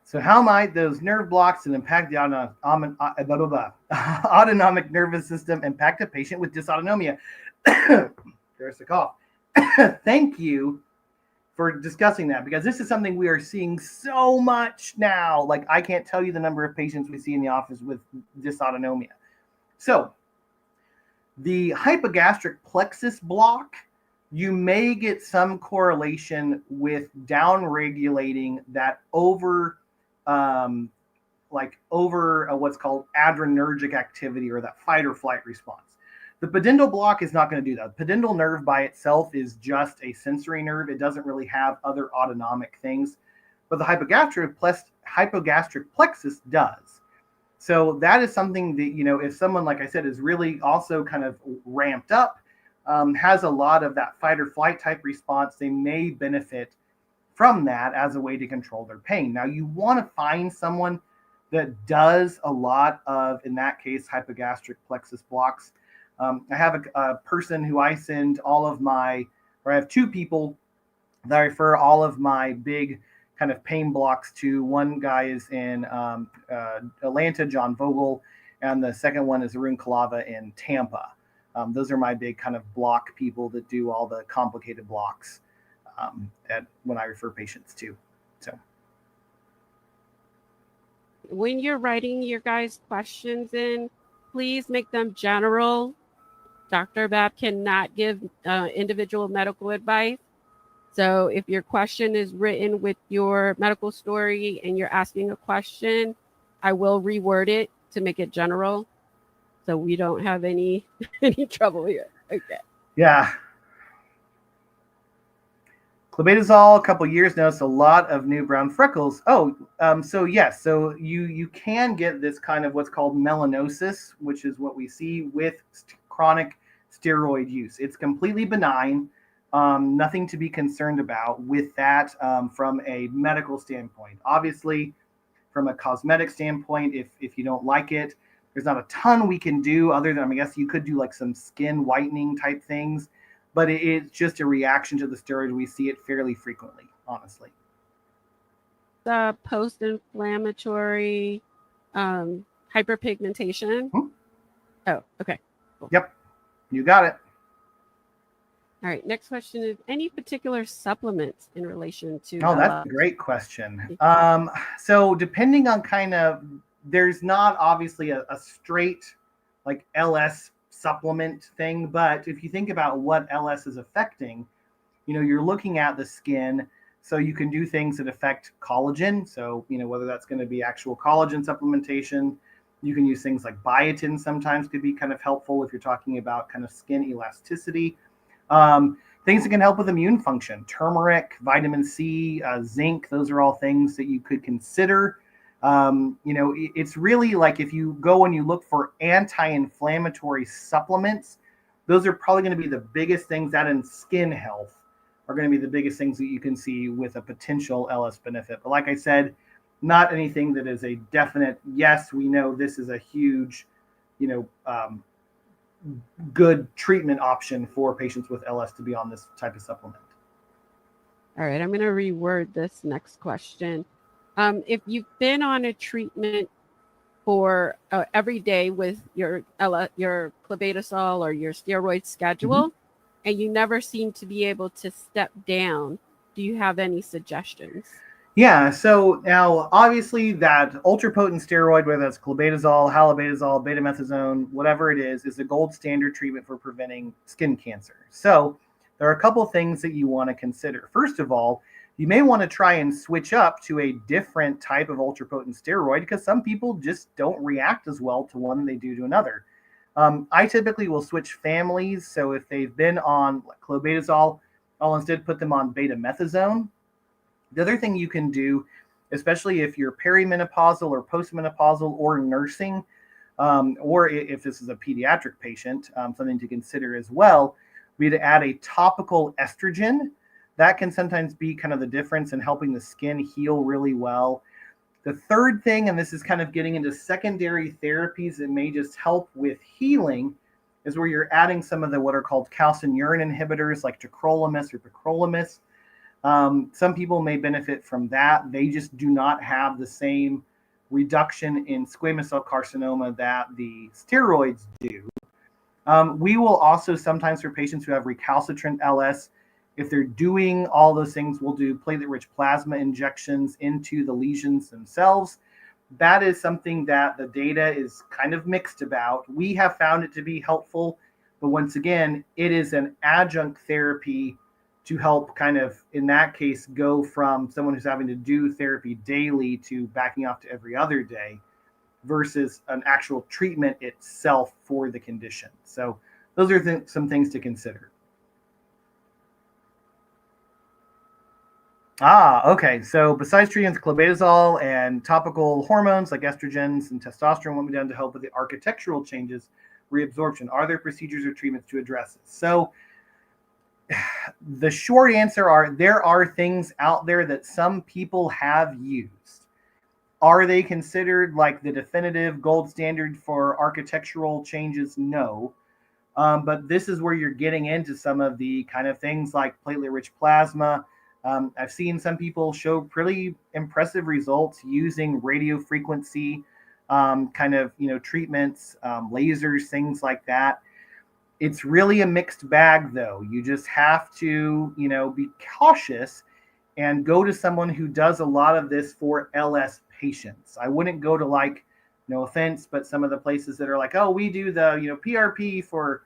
So how might those nerve blocks and impact the autonomic nervous system impact a patient with dysautonomia? There's the cough. Thank you for discussing that, because this is something we are seeing so much now. Like, I can't tell you the number of patients we see in the office with dysautonomia. So the hypogastric plexus block, you may get some correlation with down-regulating that over what's called adrenergic activity, or that fight or flight response. The pudendal block is not going to do that. The pudendal nerve by itself is just a sensory nerve. It doesn't really have other autonomic things, but the hypogastric plexus does. So that is something that, if someone, like I said, is really also kind of ramped up, has a lot of that fight or flight type response, they may benefit from that as a way to control their pain. Now, you want to find someone that does a lot of, in that case, hypogastric plexus blocks. I have a person who I send I have two people that I refer all of my big kind of pain blocks to. One guy is in Atlanta, John Vogel, and the second one is Arun Kalava in Tampa. Those are my big kind of block people that do all the complicated blocks when I refer patients to. So when you're writing your guys' questions in, please make them general. Dr. Babb cannot give individual medical advice. So if your question is written with your medical story and you're asking a question, I will reword it to make it general, so we don't have any trouble here. Okay. Yeah. Clobetasol, a couple years, noticed a lot of new brown freckles. So yes, so you can get this kind of what's called melanosis, which is what we see with chronic steroid use. It's completely benign, nothing to be concerned about with that from a medical standpoint. Obviously, from a cosmetic standpoint, if you don't like it, there's not a ton we can do other than, I guess you could do like some skin whitening type things, but it's just a reaction to the steroid. We see it fairly frequently, honestly. The post-inflammatory hyperpigmentation. Oh, okay. Cool. Yep, you got it. All right, next question is, any particular supplements in relation to that's a great question. So depending on there's not obviously a straight like LS supplement thing, but if you think about what LS is affecting, you're looking at the skin, so you can do things that affect collagen. So, whether that's going to be actual collagen supplementation, you can use things like biotin sometimes could be kind of helpful if you're talking about kind of skin elasticity. Things that can help with immune function, turmeric, vitamin C, zinc, those are all things that you could consider. It's really like if you go and you look for anti-inflammatory supplements, those are probably going to be the biggest things. That in skin health are going to be the biggest things that you can see with a potential LS benefit. But like I said, not anything that is a definite, yes, we know this is a huge, you know, good treatment option for patients with LS to be on this type of supplement. All right, I'm going to reword this next question. If you've been on a treatment for every day with your clobetasol or your steroid schedule, and you never seem to be able to step down, do you have any suggestions? Yeah, so now obviously that ultra potent steroid, whether that's clobetasol, halobetasol, betamethasone, whatever it is the gold standard treatment for preventing skin cancer. So there are a couple things that you want to consider. First of all, you may want to try and switch up to a different type of ultra potent steroid because some people just don't react as well to one they do to another. I typically will switch families. So if they've been on clobetasol, I'll instead put them on betamethasone. The other thing you can do, especially if you're perimenopausal or postmenopausal or nursing, or if this is a pediatric patient, something to consider as well, would be to add a topical estrogen. That can sometimes be kind of the difference in helping the skin heal really well. The third thing, and this is kind of getting into secondary therapies that may just help with healing, is where you're adding some of the what are called calcineurin inhibitors like tacrolimus or pacrolimus. Some people may benefit from that. They just do not have the same reduction in squamous cell carcinoma that the steroids do. We will also sometimes, for patients who have recalcitrant LS, if they're doing all those things, we'll do platelet-rich plasma injections into the lesions themselves. That is something that the data is kind of mixed about. We have found it to be helpful, but once again, it is an adjunct therapy to help kind of, in that case, go from someone who's having to do therapy daily to backing off to every other day versus an actual treatment itself for the condition. So those are some things to consider. Okay. So besides treating with clobetasol and topical hormones like estrogens and testosterone, what will be done to help with the architectural changes, reabsorption? Are there procedures or treatments to address this? So the short answer are there are things out there that some people have used. Are they considered like the definitive gold standard for architectural changes? No. But this is where you're getting into some of the kind of things like platelet-rich plasma. I've seen some people show pretty impressive results using radio frequency kind of, treatments, lasers, things like that. It's really a mixed bag, though. You just have to, be cautious and go to someone who does a lot of this for LS patients. I wouldn't go to, like, no offense, but some of the places that are like, oh, we do the, PRP for,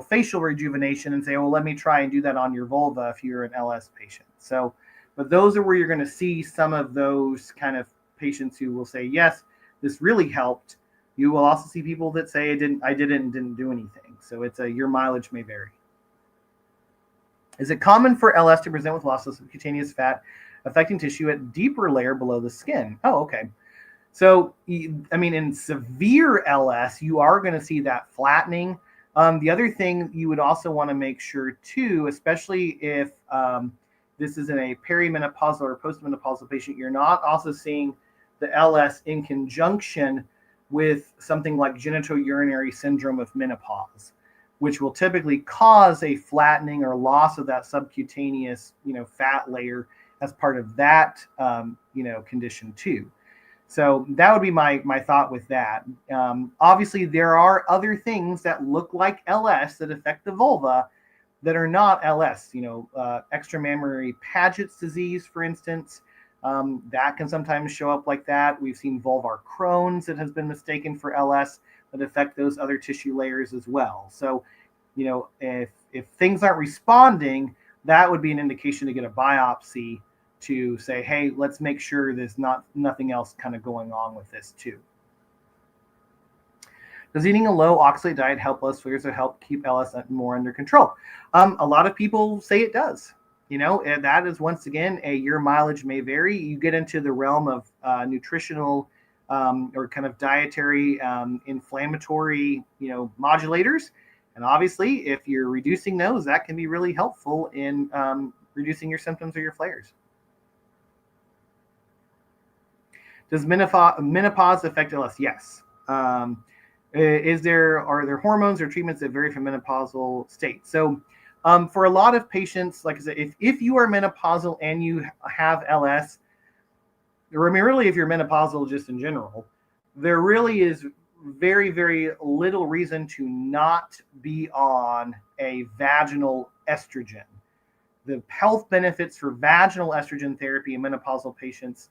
facial rejuvenation, and say, oh, let me try and do that on your vulva if you're an LS patient. So, but those are where you're going to see some of those kind of patients who will say, yes, this really helped. You will also see people that say, I didn't do anything. So it's your mileage may vary. Is it common for LS to present with loss of subcutaneous fat affecting tissue at deeper layer below the skin? Oh, okay. So, I mean, in severe LS, you are going to see that flattening. The other thing you would also want to make sure too, especially if this is in a perimenopausal or postmenopausal patient, you're not also seeing the LS in conjunction with something like genitourinary syndrome of menopause, which will typically cause a flattening or loss of that subcutaneous, fat layer as part of that, condition too. So that would be my thought with that. Obviously, there are other things that look like LS that affect the vulva that are not LS. Extramammary Paget's disease, for instance, that can sometimes show up like that. We've seen vulvar Crohn's that has been mistaken for LS that affect those other tissue layers as well. So, if things aren't responding, that would be an indication to get a biopsy to say, hey, let's make sure there's nothing else kind of going on with this too. Does eating a low oxalate diet help us figures or help keep LS more under control? A lot of people say it does. And that is, once again, your mileage may vary. You get into the realm of nutritional or kind of dietary inflammatory, modulators. And obviously, if you're reducing those, that can be really helpful in reducing your symptoms or your flares. Does menopause affect LS? Yes. Are there hormones or treatments that vary from menopausal state? So, for a lot of patients, like I said, if you are menopausal and you have LS, or really if you're menopausal just in general, there really is very, very little reason to not be on a vaginal estrogen. The health benefits for vaginal estrogen therapy in menopausal patients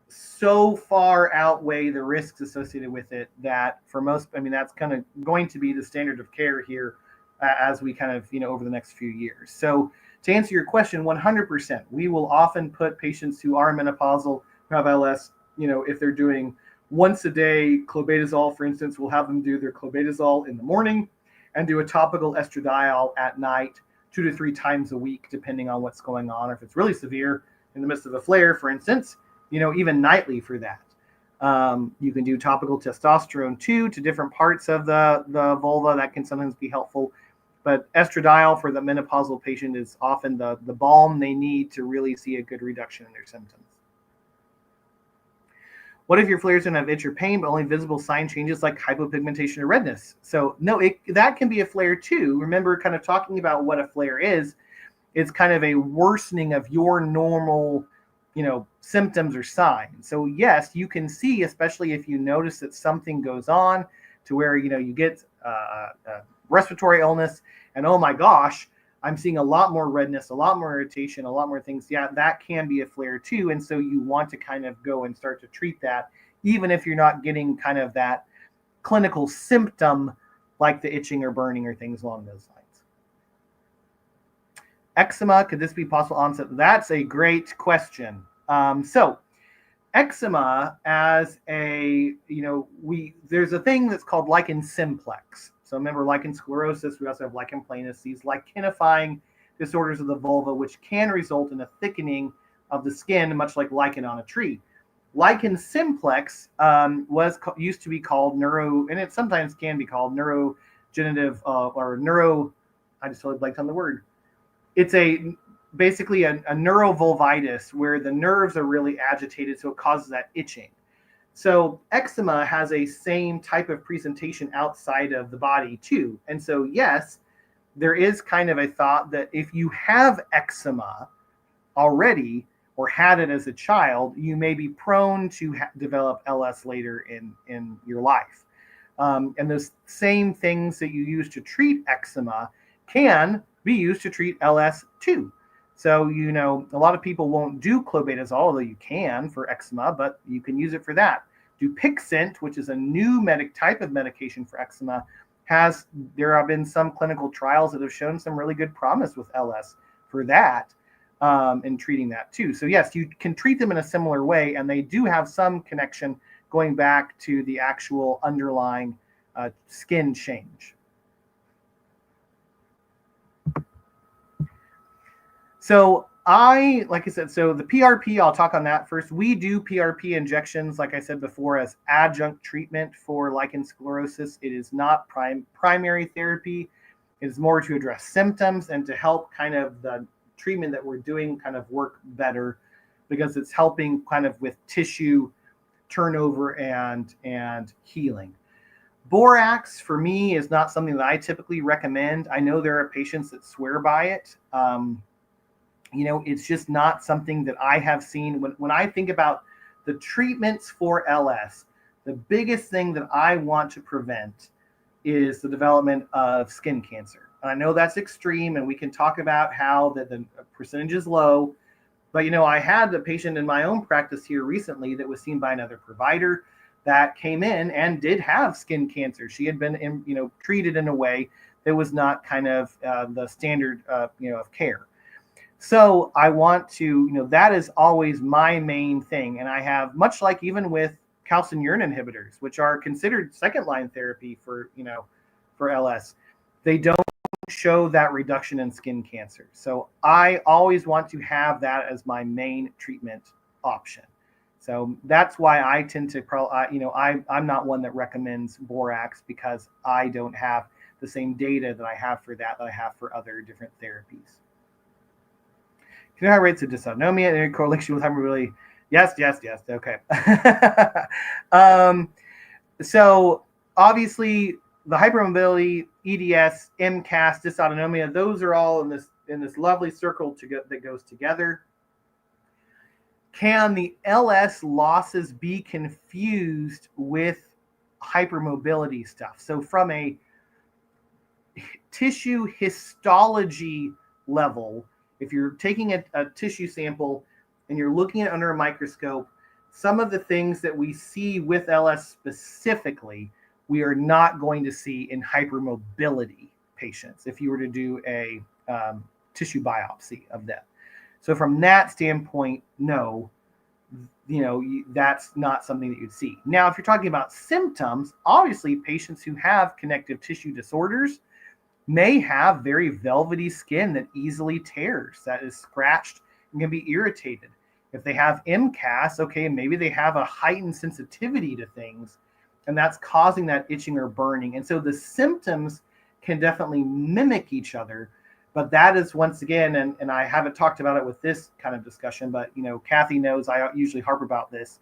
so far outweigh the risks associated with it that for most, I mean, that's kind of going to be the standard of care here as we kind of, over the next few years. So to answer your question, 100%, we will often put patients who are menopausal, who have LS, if they're doing once a day clobetasol, for instance, we'll have them do their clobetasol in the morning and do a topical estradiol at night 2 to 3 times a week, depending on what's going on. Or if it's really severe in the midst of a flare, for instance, even nightly for that. You can do topical testosterone too to different parts of the vulva. That can sometimes be helpful. But estradiol for the menopausal patient is often the balm they need to really see a good reduction in their symptoms. What if your flares don't have itch or pain, but only visible sign changes like hypopigmentation or redness? So no, that can be a flare too. Remember, kind of talking about what a flare is, it's kind of a worsening of your normal, symptoms or signs. So yes, you can see, especially if you notice that something goes on to where, you get respiratory illness and, oh my gosh, I'm seeing a lot more redness, a lot more irritation, a lot more things. Yeah, that can be a flare too. And so you want to kind of go and start to treat that, even if you're not getting kind of that clinical symptom like the itching or burning or things along those lines. Eczema, could this be possible onset? That's a great question. So eczema as there's a thing that's called lichen simplex. So remember lichen sclerosus, we also have lichen planus, these lichenifying disorders of the vulva, which can result in a thickening of the skin, much like lichen on a tree. Lichen simplex used to be called and it sometimes can be called I just totally blanked on the word. It's basically a neurovulvitis where the nerves are really agitated, so it causes that itching. So eczema has a same type of presentation outside of the body too. And so yes, there is kind of a thought that if you have eczema already or had it as a child, you may be prone to develop LS later in your life. And those same things that you use to treat eczema can be used to treat LS too. So, a lot of people won't do clobetasol, although you can for eczema, but you can use it for that. Dupixent, which is a new type of medication for eczema, there have been some clinical trials that have shown some really good promise with LS for that in treating that too. So yes, you can treat them in a similar way, and they do have some connection going back to the actual underlying skin change. So like I said, so the PRP, I'll talk on that first. We do PRP injections, like I said before, as adjunct treatment for lichen sclerosus. It is not primary therapy. It is more to address symptoms and to help kind of the treatment that we're doing kind of work better, because it's helping kind of with tissue turnover and healing. Borax for me is not something that I typically recommend. I know there are patients that swear by it. It's just not something that I have seen. When I think about the treatments for LS, the biggest thing that I want to prevent is the development of skin cancer. And I know that's extreme, and we can talk about how the percentage is low. But, I had a patient in my own practice here recently that was seen by another provider that came in and did have skin cancer. She had been, treated in a way that was not kind of the standard, of care. So I want to, that is always my main thing. And I have, much like even with calcineurin inhibitors, which are considered second-line therapy for LS, they don't show that reduction in skin cancer. So I always want to have that as my main treatment option. So that's why I tend to, I'm not one that recommends borax, because I don't have the same data that I have for that I have for other different therapies. High rates of dysautonomia and correlation with hypermobility Yes, yes, yes. Okay. um, so obviously the hypermobility, EDS, MCAS, dysautonomia, those are all in this lovely circle that goes together. Can the LS losses be confused with hypermobility stuff? So from a tissue histology level, if you're taking a tissue sample and you're looking at it under a microscope, some of the things that we see with LS specifically, we are not going to see in hypermobility patients if you were to do a tissue biopsy of them. So from that standpoint, no, that's not something that you'd see. Now, if you're talking about symptoms, obviously patients who have connective tissue disorders may have very velvety skin that easily tears, that is scratched and can be irritated. If they have MCAS, okay, maybe they have a heightened sensitivity to things, and that's causing that itching or burning. And so the symptoms can definitely mimic each other. But that is, once again, and I haven't talked about it with this kind of discussion, but Kathy knows I usually harp about this.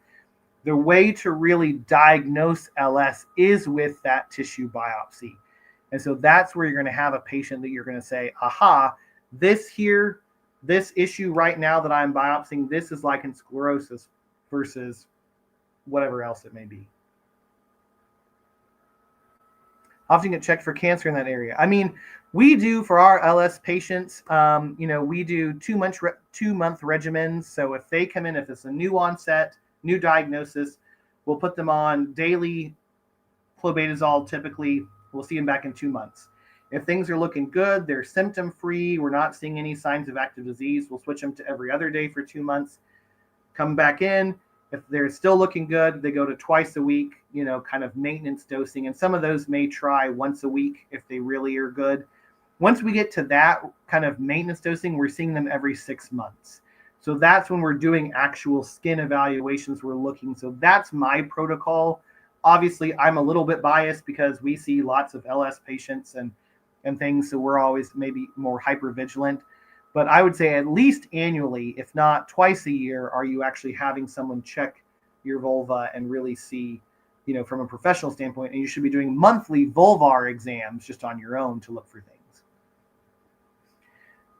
The way to really diagnose LS is with that tissue biopsy. And so that's where you're going to have a patient that you're going to say, aha, this issue right now that I'm biopsying, this is lichen sclerosus versus whatever else it may be. Often get checked for cancer in that area. I mean, we do for our LS patients, we do 2-month regimens. So if they come in, if it's a new onset, new diagnosis, we'll put them on daily clobetasol typically. We'll see them back in 2 months. If things are looking good, they're symptom free, we're not seeing any signs of active disease, we'll switch them to every other day for 2 months, come back in. If they're still looking good, they go to twice a week, kind of maintenance dosing. And some of those may try once a week if they really are good. Once we get to that kind of maintenance dosing, we're seeing them every 6 months. So that's when we're doing actual skin evaluations. We're looking. So that's my protocol. Obviously, I'm a little bit biased because we see lots of LS patients and things. So we're always maybe more hyper vigilant. But I would say at least annually, if not twice a year, are you actually having someone check your vulva and really see, from a professional standpoint, and you should be doing monthly vulvar exams just on your own to look for things.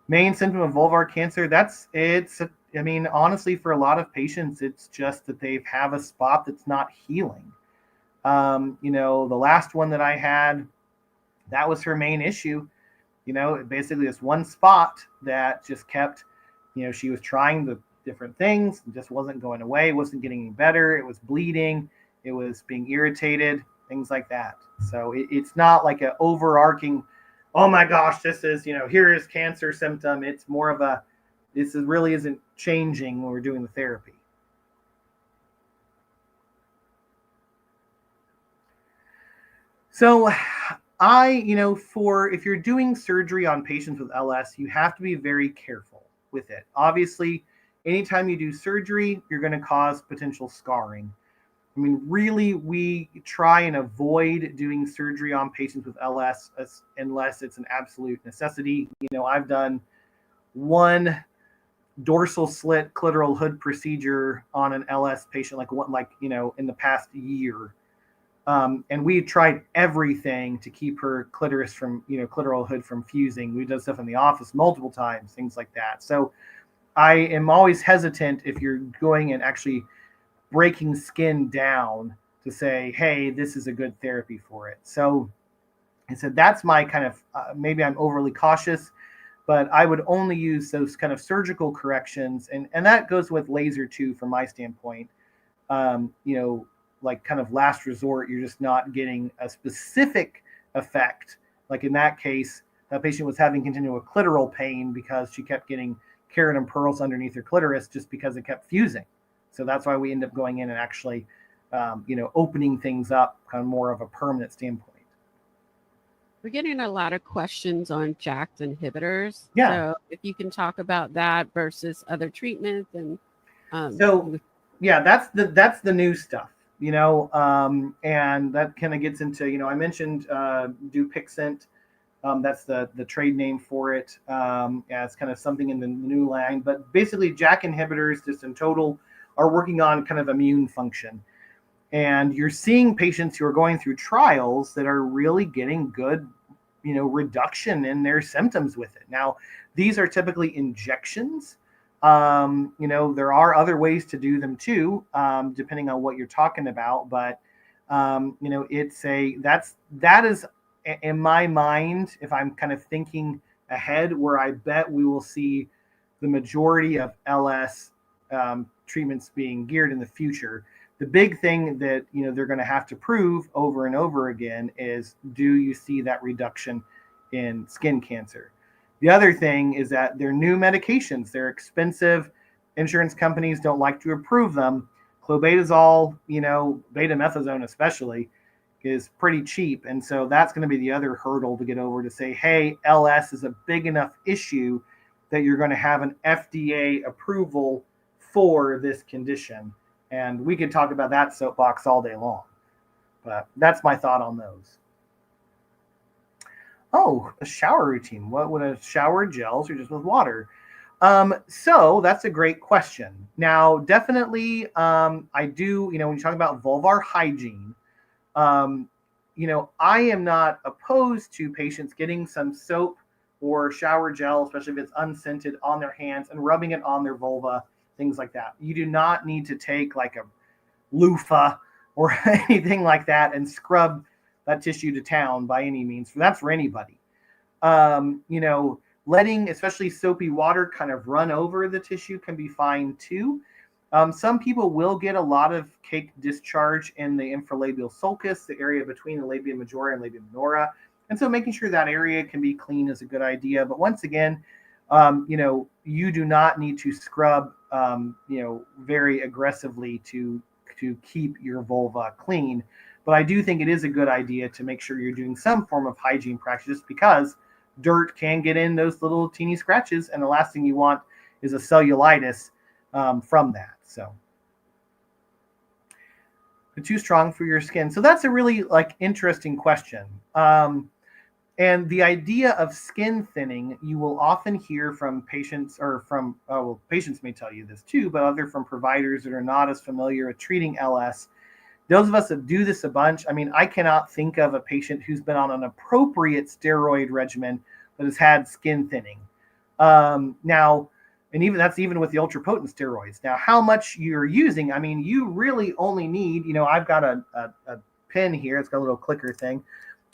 Main symptom of vulvar cancer, honestly, for a lot of patients, it's just that they have a spot that's not healing. The last one that I had, that was her main issue. Basically this one spot that just kept, she was trying the different things, and just wasn't going away, wasn't getting any better. It was bleeding, it was being irritated, things like that. So it's not like an overarching, oh my gosh, this is, here is cancer symptom. It's more of this really isn't changing when we're doing the therapy. So if you're doing surgery on patients with LS, you have to be very careful with it. Obviously, anytime you do surgery, you're going to cause potential scarring. I mean, really, we try and avoid doing surgery on patients with LS unless it's an absolute necessity. I've done one dorsal slit clitoral hood procedure on an LS patient, in the past year. And we tried everything to keep her clitoris from, clitoral hood from fusing. We've done stuff in the office multiple times, things like that. So I am always hesitant if you're going and actually breaking skin down to say, hey, this is a good therapy for it. So I said, that's my kind of, maybe I'm overly cautious, but I would only use those kind of surgical corrections. And that goes with laser too, from my standpoint. Like kind of last resort, you're just not getting a specific effect. Like in that case, that patient was having continual clitoral pain because she kept getting keratin pearls underneath her clitoris just because it kept fusing. So that's why we end up going in and actually, opening things up kind of more of a permanent standpoint. We're getting a lot of questions on JAK inhibitors. Yeah. So if you can talk about that versus other treatments and that's the new stuff. And that kind of gets into, I mentioned Dupixent. That's the trade name for it. It's kind of something in the new line. But basically, JAK inhibitors, just in total, are working on kind of immune function. And you're seeing patients who are going through trials that are really getting good, reduction in their symptoms with it. Now, these are typically injections. There are other ways to do them too, depending on what you're talking about. But that is in my mind, if I'm kind of thinking ahead, where I bet we will see the majority of LS treatments being geared in the future. The big thing that they're going to have to prove over and over again is, do you see that reduction in skin cancer? The other thing is that they're new medications. They're expensive. Insurance companies don't like to approve them. Clobetasol, betamethasone especially, is pretty cheap. And so that's going to be the other hurdle to get over, to say, hey, LS is a big enough issue that you're going to have an FDA approval for this condition. And we could talk about that soapbox all day long. But that's my thought on those. Oh, a shower routine. What would a shower gels or just with water? So that's a great question. Now, definitely, I do, when you talk about vulvar hygiene, I am not opposed to patients getting some soap or shower gel, especially if it's unscented, on their hands and rubbing it on their vulva, things like that. You do not need to take like a loofah or anything like that and scrub that tissue to town by any means. That's for anybody. Letting especially soapy water kind of run over the tissue can be fine too. Some people will get a lot of cake discharge in the infralabial sulcus, the area between the labia majora and labia minora. And so making sure that area can be clean is a good idea. But once again, you do not need to scrub, very aggressively to keep your vulva clean. But I do think it is a good idea to make sure you're doing some form of hygiene practice, because dirt can get in those little teeny scratches, and the last thing you want is a cellulitis from that. So, but too strong for your skin. So that's a really interesting question. And the idea of skin thinning, you will often hear from patients, or from, patients may tell you this too, but other from providers that are not as familiar with treating LS. Those of us that do this a bunch, I cannot think of a patient who's been on an appropriate steroid regimen that has had skin thinning. Now, and even with the ultra potent steroids. Now, how much you're using, you really only need, I've got a pin here. It's got a little clicker thing.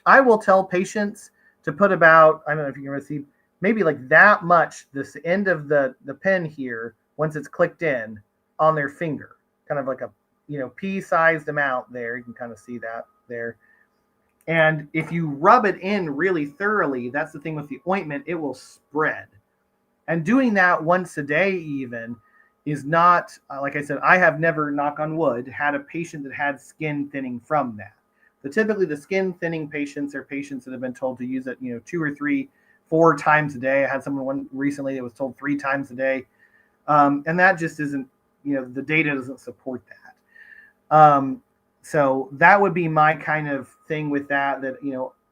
I will tell patients to put about, I don't know if you can see, maybe like that much, this end of the pin here, once it's clicked in, on their finger, kind of like a pea-sized amount there. You can kind of see that there. And if you rub it in really thoroughly, that's the thing with the ointment, it will spread. And doing that once a day even is not, like I said, I have never, knock on wood, had a patient that had skin thinning from that. But typically the skin thinning patients are patients that have been told to use it, 2 or 3, 4 times a day. I had someone recently that was told 3 times a day. And that just isn't, the data doesn't support that. So that would be my kind of thing with that,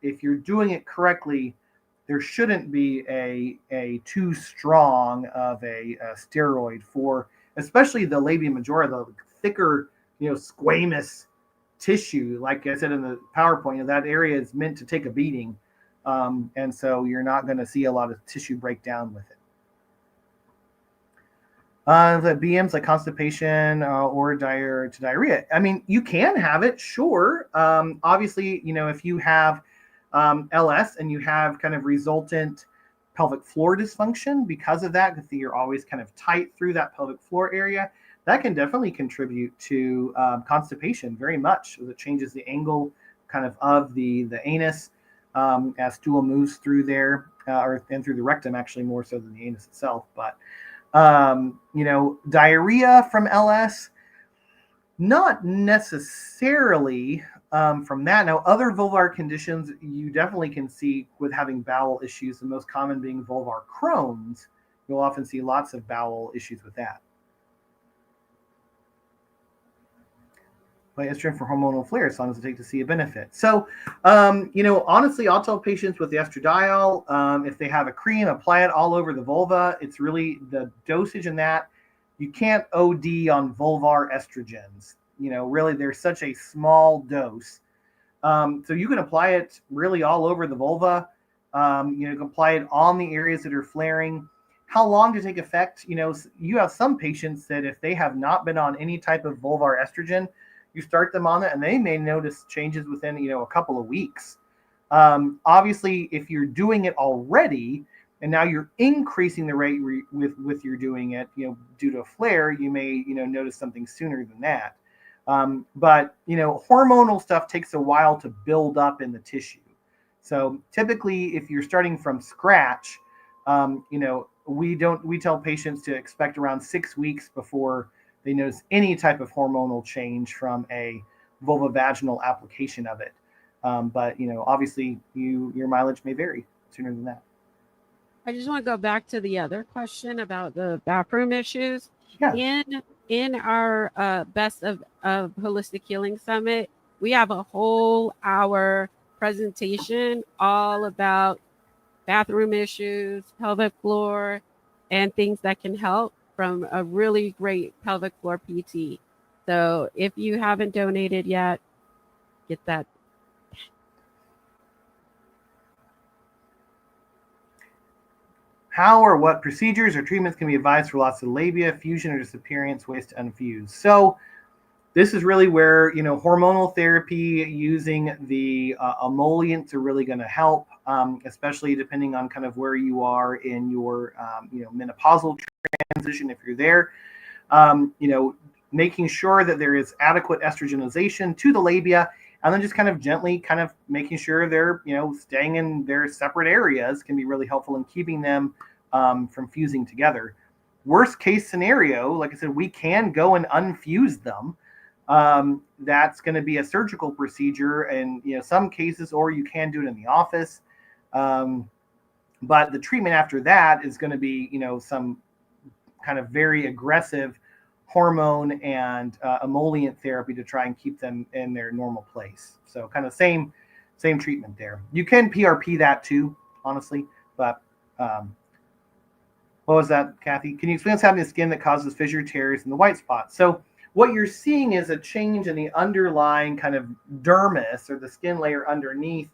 if you're doing it correctly, there shouldn't be a too strong of a steroid for, especially the labia majora, the thicker, squamous tissue. Like I said in the PowerPoint, that area is meant to take a beating. And so you're not going to see a lot of tissue breakdown with it. The BMs like constipation or diarrhea. You can have it, sure. Obviously, if you have LS and you have kind of resultant pelvic floor dysfunction because of that, because you're always kind of tight through that pelvic floor area, that can definitely contribute to constipation very much. It changes the angle kind of the anus as stool moves through there, and through the rectum, actually more so than the anus itself. But diarrhea from LS, not necessarily from that. Now, other vulvar conditions you definitely can see with having bowel issues, the most common being vulvar Crohn's. You'll often see lots of bowel issues with that. By estrogen for hormonal flares, as long as it takes to see a benefit. So, honestly, I'll tell patients with the estradiol, if they have a cream, apply it all over the vulva. It's really the dosage in that you can't OD on vulvar estrogens. Really, they're such a small dose. So you can apply it really all over the vulva. You can apply it on the areas that are flaring. How long to take effect? You have some patients that if they have not been on any type of vulvar estrogen, you start them on it and they may notice changes within, a couple of weeks. Obviously, if you're doing it already and now you're increasing the rate with you're doing it, due to a flare, you may, notice something sooner than that. But hormonal stuff takes a while to build up in the tissue. So typically, if you're starting from scratch, we tell patients to expect around 6 weeks before they notice any type of hormonal change from a vulvovaginal application of it. But obviously, your mileage may vary sooner than that. I just want to go back to the other question about the bathroom issues. Yeah. In our Best of Holistic Healing Summit, we have a whole hour presentation all about bathroom issues, pelvic floor, and things that can help from a really great pelvic floor PT. So if you haven't donated yet, get that. How or what procedures or treatments can be advised for loss of labia, fusion, or disappearance, waste to unfuse? So this is really where hormonal therapy using the emollients are really going to help, especially depending on kind of where you are in your menopausal transition if you're there. Making sure that there is adequate estrogenization to the labia, and then just kind of gently kind of making sure they're staying in their separate areas can be really helpful in keeping them from fusing together. Worst case scenario, like I said, we can go and unfuse them. That's going to be a surgical procedure in some cases, or you can do it in the office. But the treatment after that is going to be some kind of very aggressive hormone and emollient therapy to try and keep them in their normal place. So kind of same treatment there. You can PRP that too, honestly. But what was that, Kathy? Can you explain what's happening in the skin that causes fissure, tears, and the white spots? So what you're seeing is a change in the underlying kind of dermis or the skin layer underneath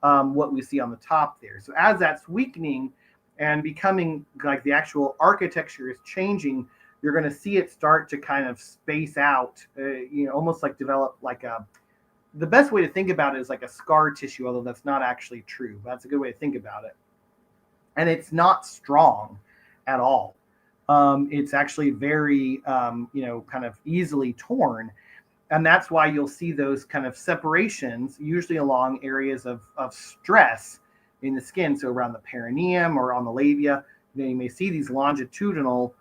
what we see on the top there. So as that's weakening and becoming like the actual architecture is changing, you're going to see it start to kind of space out, almost like develop like the best way to think about it is like a scar tissue, although that's not actually true. But that's a good way to think about it. And it's not strong at all. It's actually very, kind of easily torn. And that's why you'll see those kind of separations, usually along areas of stress in the skin. So around the perineum or on the labia, you may see these longitudinal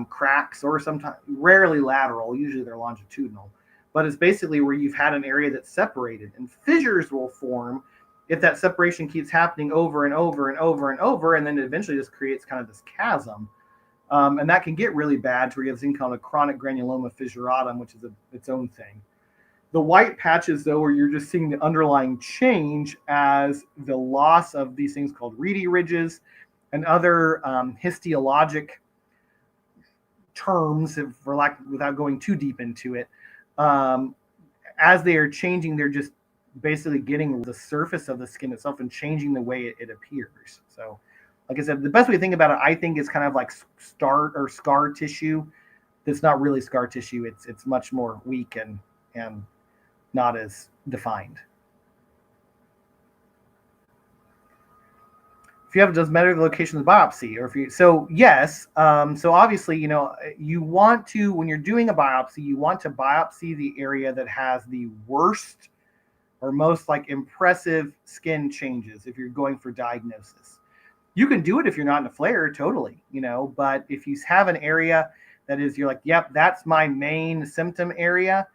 cracks, or sometimes rarely lateral. Usually they're longitudinal. But it's basically where you've had an area that's separated. And fissures will form if that separation keeps happening over and over and over and over, and then it eventually just creates kind of this chasm. And that can get really bad to where you have this thing called a chronic granuloma fissuratum, which is its own thing. The white patches, though, where you're just seeing the underlying change as the loss of these things called reedy ridges and other histologic terms, without going too deep into it. As they are changing, they're just basically getting the surface of the skin itself and changing the way it appears. So like I said, the best way to think about it, I think, is kind of like scar tissue. That's not really scar tissue. It's much more weak and not as defined. If you have, it doesn't matter the location of the biopsy, or if you, so yes. So obviously, you want to, when you're doing a biopsy, you want to biopsy the area that has the worst or most like impressive skin changes if you're going for diagnosis. You can do it if you're not in a flare, totally, but if you have an area that is, you're like, yep, that's my main symptom area,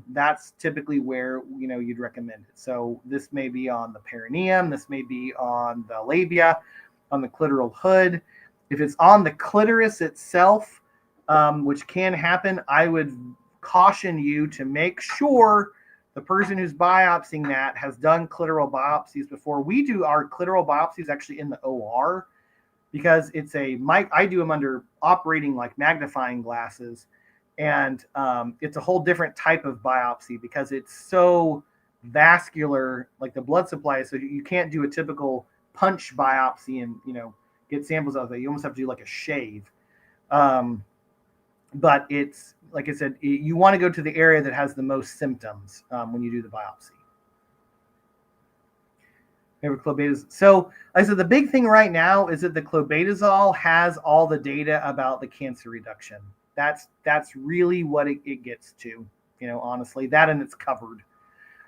that's typically where, you'd recommend it. So this may be on the perineum, this may be on the labia, on the clitoral hood. If it's on the clitoris itself, which can happen, I would caution you to make sure the person who's biopsying that has done clitoral biopsies before. We do our clitoral biopsies actually in the OR. because it's I do them under operating like magnifying glasses, and it's a whole different type of biopsy because it's so vascular, like the blood supply. So you can't do a typical punch biopsy and get samples out of it. You almost have to do like a shave. But it's like I said, you want to go to the area that has the most symptoms when you do the biopsy. So I said the big thing right now is that the clobetasol has all the data about the cancer reduction. That's really what it gets to, honestly, that, and it's covered.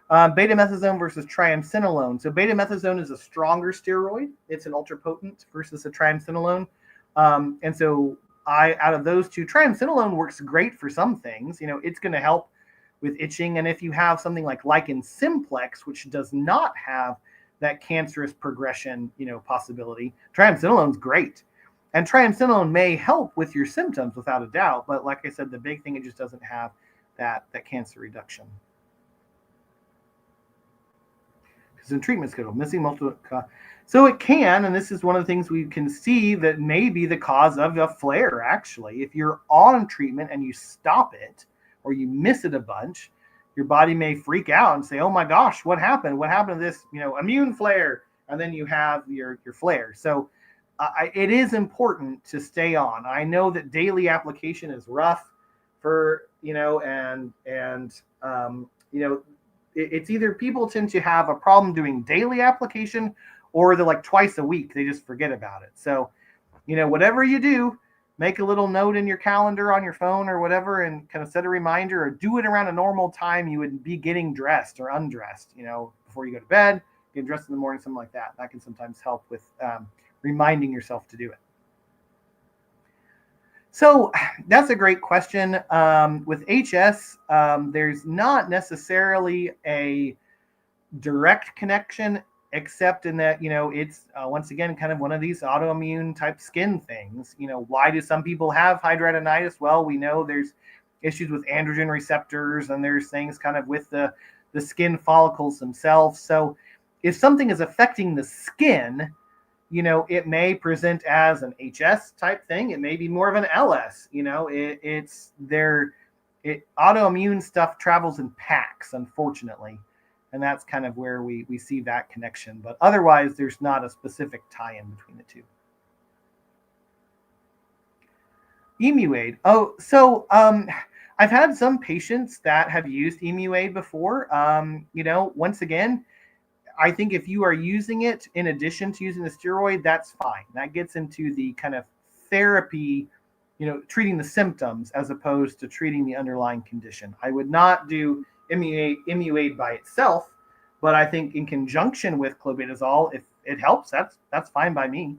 Betamethasone versus triamcinolone. So betamethasone is a stronger steroid. It's an ultra potent versus a triamcinolone. And so out of those two, triamcinolone works great for some things. It's going to help with itching. And if you have something like Lichen simplex, which does not have that cancerous progression, possibility, triamcinolone's great. And triamcinolone may help with your symptoms without a doubt. But like I said, the big thing, it just doesn't have that cancer reduction. Because in treatment schedule, missing multiple. So it can, and this is one of the things we can see that may be the cause of a flare, actually. If you're on treatment and you stop it or you miss it a bunch, your body may freak out and say, oh my gosh, what happened? What happened to this, immune flare? And then you have your flare. So it is important to stay on. I know that daily application is rough for, it's either people tend to have a problem doing daily application, or they're like twice a week, they just forget about it. So, whatever you do, make a little note in your calendar on your phone or whatever, and kind of set a reminder, or do it around a normal time you would be getting dressed or undressed, before you go to bed, get dressed in the morning, something like that. That can sometimes help with reminding yourself to do it. So that's a great question. With HS, there's not necessarily a direct connection, except in that, it's once again kind of one of these autoimmune type skin things. Why do some people have hidradenitis? Well, we know there's issues with androgen receptors, and there's things kind of with the skin follicles themselves. So if something is affecting the skin, it may present as an HS type thing. It may be more of an LS. Autoimmune stuff travels in packs, unfortunately. And that's kind of where we see that connection. But otherwise, there's not a specific tie-in between the two. EmuAid. Oh, so I've had some patients that have used EmuAid before. Once again, I think if you are using it in addition to using the steroid, that's fine. That gets into the kind of therapy, treating the symptoms as opposed to treating the underlying condition. I would not do EmuAid by itself, but I think in conjunction with clobetasol, if it helps, that's fine by me.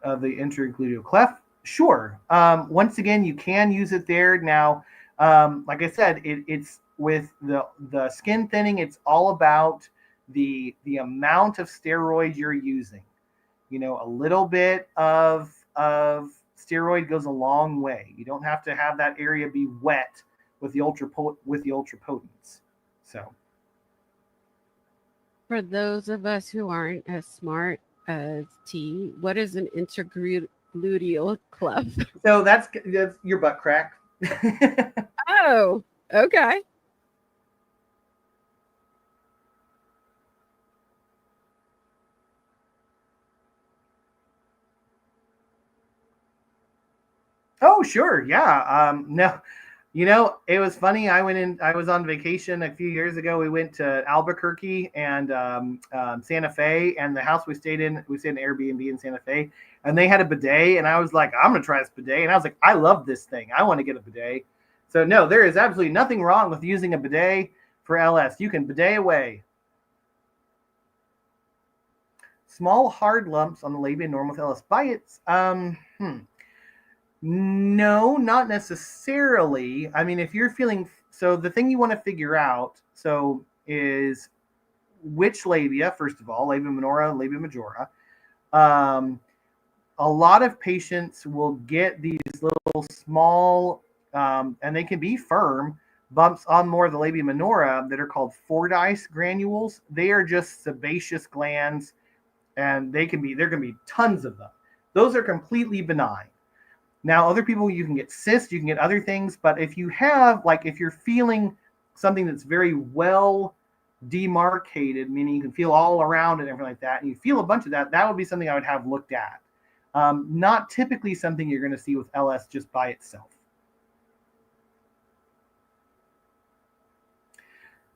The intergluteal cleft, sure. Once again, you can use it there. Now, like I said, it's with the skin thinning, it's all about the amount of steroid you're using. A little bit of steroid goes a long way. You don't have to have that area be wet with the ultra potents. So, for those of us who aren't as smart as T, what is an intergluteal cleft? So that's your butt crack. Oh, okay. Oh, sure. Yeah. No, it was funny. I was on vacation a few years ago. We went to Albuquerque and Santa Fe, and the house we stayed in Airbnb in Santa Fe, and they had a bidet, and I was like, I'm going to try this bidet. And I was like, I love this thing. I want to get a bidet. So no, there is absolutely nothing wrong with using a bidet for LS. You can bidet away. Small hard lumps on the labia normal with LS bites. No, not necessarily. I mean, if you're feeling, so the thing you want to figure out, is which labia, first of all, labia minora, labia majora. A lot of patients will get these little small, and they can be firm, bumps on more of the labia minora that are called Fordyce granules. They are just sebaceous glands and there can be tons of them. Those are completely benign. Now, other people, you can get cysts, you can get other things, but if you have, like, if you're feeling something that's very well demarcated, meaning you can feel all around it and everything like that, and you feel a bunch of that, that would be something I would have looked at. Not typically something you're going to see with LS just by itself.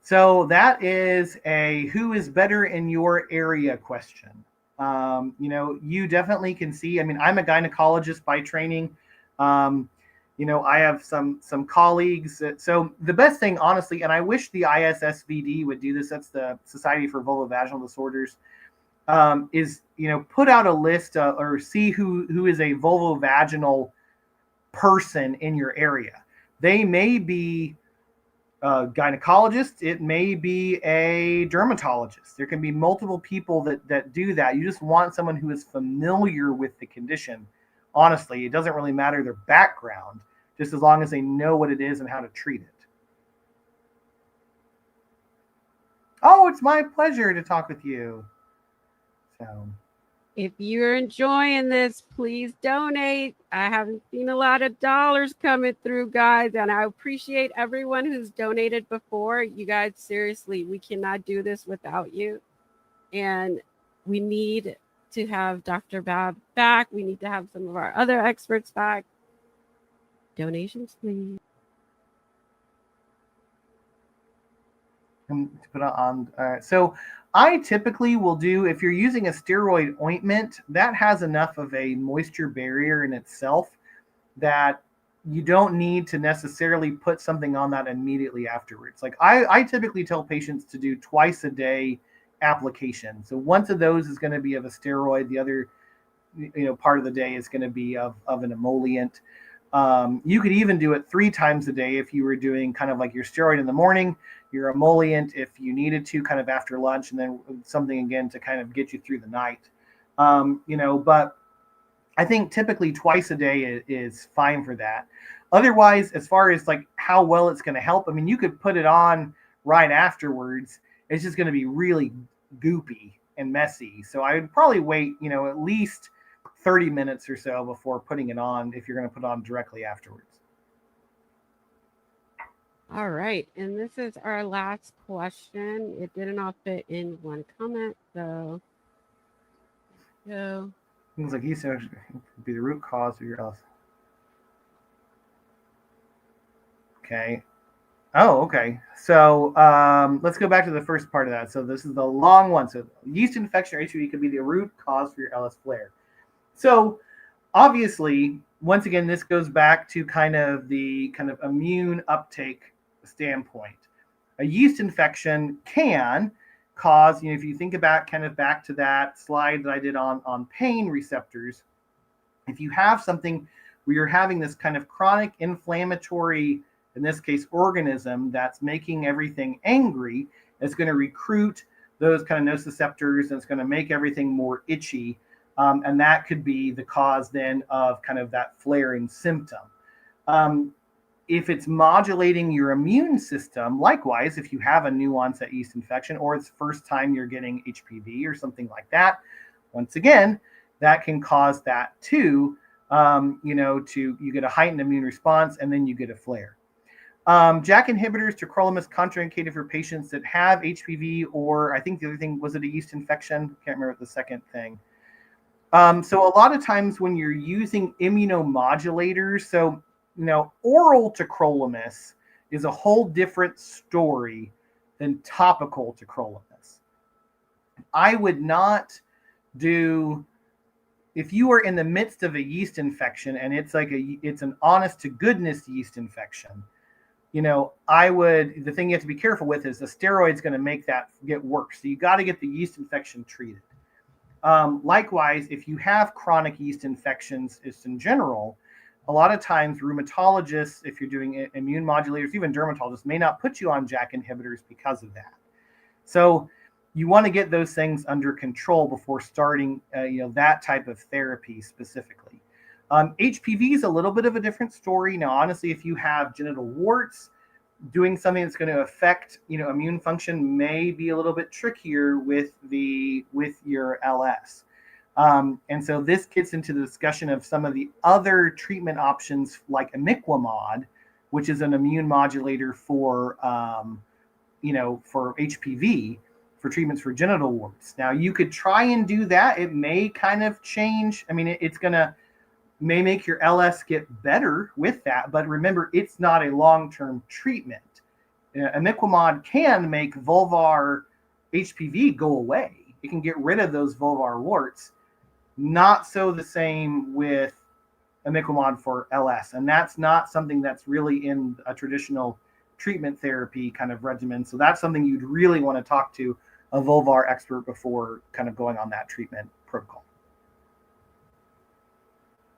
So that is a who is better in your area question. You definitely can see. I mean, I'm a gynecologist by training. I have some colleagues. So the best thing, honestly, and I wish the ISSVD would do this. That's the Society for Vulvovaginal Disorders. Is put out a list or see who is a vulvovaginal person in your area. They may be a gynecologist, it may be a dermatologist. There can be multiple people that do that. You just want someone who is familiar with the condition. Honestly, it doesn't really matter their background, just as long as they know what it is and how to treat it. Oh, it's my pleasure to talk with you. So, if you're enjoying this, please donate. I haven't seen a lot of dollars coming through, guys, and I appreciate everyone who's donated before. You guys, seriously, we cannot do this without you. And we need to have Dr. Babb back. We need to have some of our other experts back. Donations, please. To put on. So I typically will do, if you're using a steroid ointment, that has enough of a moisture barrier in itself that you don't need to necessarily put something on that immediately afterwards. Like I typically tell patients to do twice a day application. So once of those is going to be of a steroid. The other, part of the day is going to be of an emollient. You could even do it 3 times a day if you were doing kind of like your steroid in the morning, your emollient if you needed to, kind of after lunch, and then something again to kind of get you through the night. But I think typically twice a day is fine for that. Otherwise, as far as like how well it's going to help, I mean, you could put it on right afterwards. It's just going to be really goopy and messy. So I would probably wait, at least 30 minutes or so before putting it on if you're going to put it on directly afterwards. All right. And this is our last question. It didn't all fit in one comment, so go. Things like yeast infection could be the root cause of your health. Okay. Oh, okay. So let's go back to the first part of that. So this is the long one. So yeast infection or HPV could be the root cause for your LS flare. So obviously, once again, this goes back to kind of the immune uptake standpoint. A yeast infection can cause, if you think about kind of back to that slide that I did on pain receptors, if you have something where you're having this kind of chronic inflammatory, in this case, organism that's making everything angry, it's going to recruit those kind of nociceptors and it's going to make everything more itchy. And that could be the cause then of kind of that flaring symptom. If it's modulating your immune system, likewise, if you have a new onset yeast infection or it's the first time you're getting HPV or something like that, once again, that can cause that too, you get a heightened immune response and then you get a flare. JAK inhibitors, tacrolimus, contraindicated for patients that have HPV, or I think the other thing, was it a yeast infection? Can't remember the second thing. So a lot of times when you're using immunomodulators, so oral tacrolimus is a whole different story than topical tacrolimus. I would not do, if you are in the midst of a yeast infection and it's an honest to goodness yeast infection, the thing you have to be careful with is the steroid's going to make that get worse. So you got to get the yeast infection treated. Likewise, if you have chronic yeast infections, just in general, a lot of times rheumatologists, if you're doing immune modulators, even dermatologists, may not put you on JAK inhibitors because of that. So you want to get those things under control before starting, that type of therapy specifically. HPV is a little bit of a different story. Now, honestly, if you have genital warts, doing something that's going to affect, immune function may be a little bit trickier with your LS. And so this gets into the discussion of some of the other treatment options like imiquimod, which is an immune modulator for for HPV, for treatments for genital warts. Now you could try and do that. It may kind of change. I mean, it's gonna may make your LS get better with that, but remember, it's not a long-term treatment. Imiquimod can make vulvar HPV go away. It can get rid of those vulvar warts. Not so the same with imiquimod for LS, and that's not something that's really in a traditional treatment therapy kind of regimen. So that's something you'd really want to talk to a vulvar expert before kind of going on that treatment protocol.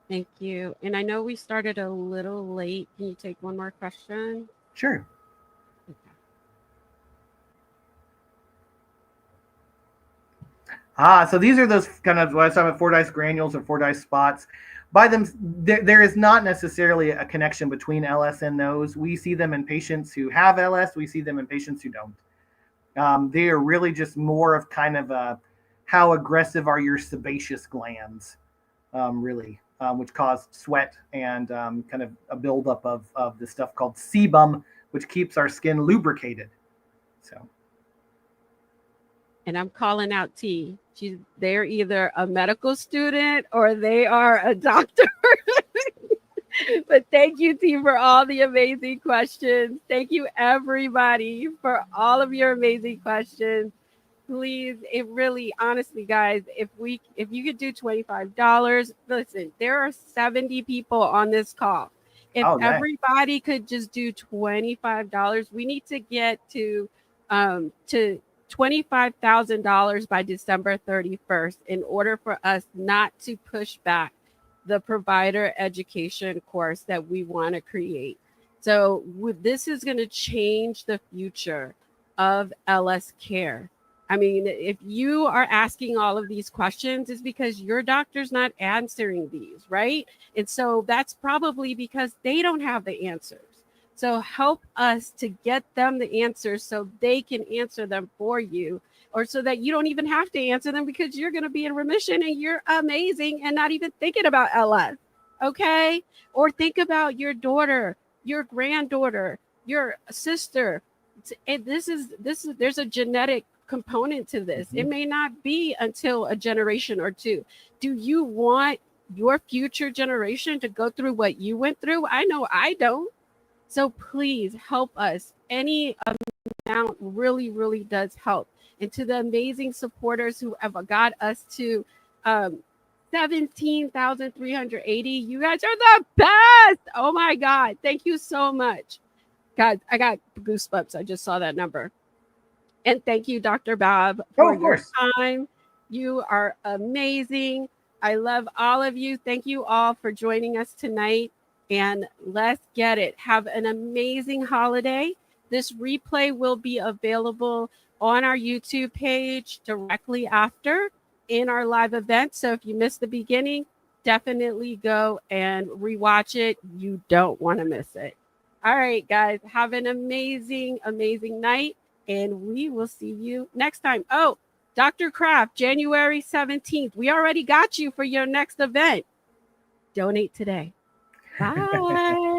Thank you. And I know we started a little late. Can you take one more question? Sure. Okay. So these are those kind of what I was talking about, Fordyce granules or Fordyce spots. By them, there is not necessarily a connection between LS and those. We see them in patients who have LS. We see them in patients who don't. They are really just more of kind of how aggressive are your sebaceous glands, really. Which cause sweat and kind of a buildup of the stuff called sebum, which keeps our skin lubricated. So, and I'm calling out T. They're either a medical student or they are a doctor. But thank you, T, for all the amazing questions. Thank you, everybody, for all of your amazing questions. Please, it really, honestly, guys, if you could do $25, listen, there are 70 people on this call. If everybody could just do $25, we need to get to $25,000 by December 31st in order for us not to push back the provider education course that we want to create. So this is going to change the future of LS care. I mean, if you are asking all of these questions, it's because your doctor's not answering these, right? And so that's probably because they don't have the answers. So help us to get them the answers so they can answer them for you, or so that you don't even have to answer them because you're going to be in remission and you're amazing and not even thinking about LS. Okay? Or think about your daughter, your granddaughter, your sister. And there's a genetic component to this. It may not be until a generation or two. Do you want your future generation to go through what you went through? I know I don't. So please help us. Any amount really, really does help. And to the amazing supporters who have got us to 17,380, you guys are the best. Oh my God. Thank you so much. God, I got goosebumps. I just saw that number. And thank you, Dr. Babb, for your time. You are amazing. I love all of you. Thank you all for joining us tonight. And let's get it. Have an amazing holiday. This replay will be available on our YouTube page directly after in our live event. So if you missed the beginning, definitely go and rewatch it. You don't want to miss it. All right, guys, have an amazing, amazing night. And we will see you next time. Oh, Dr. Kraft, January 17th. We already got you for your next event. Donate today. Bye.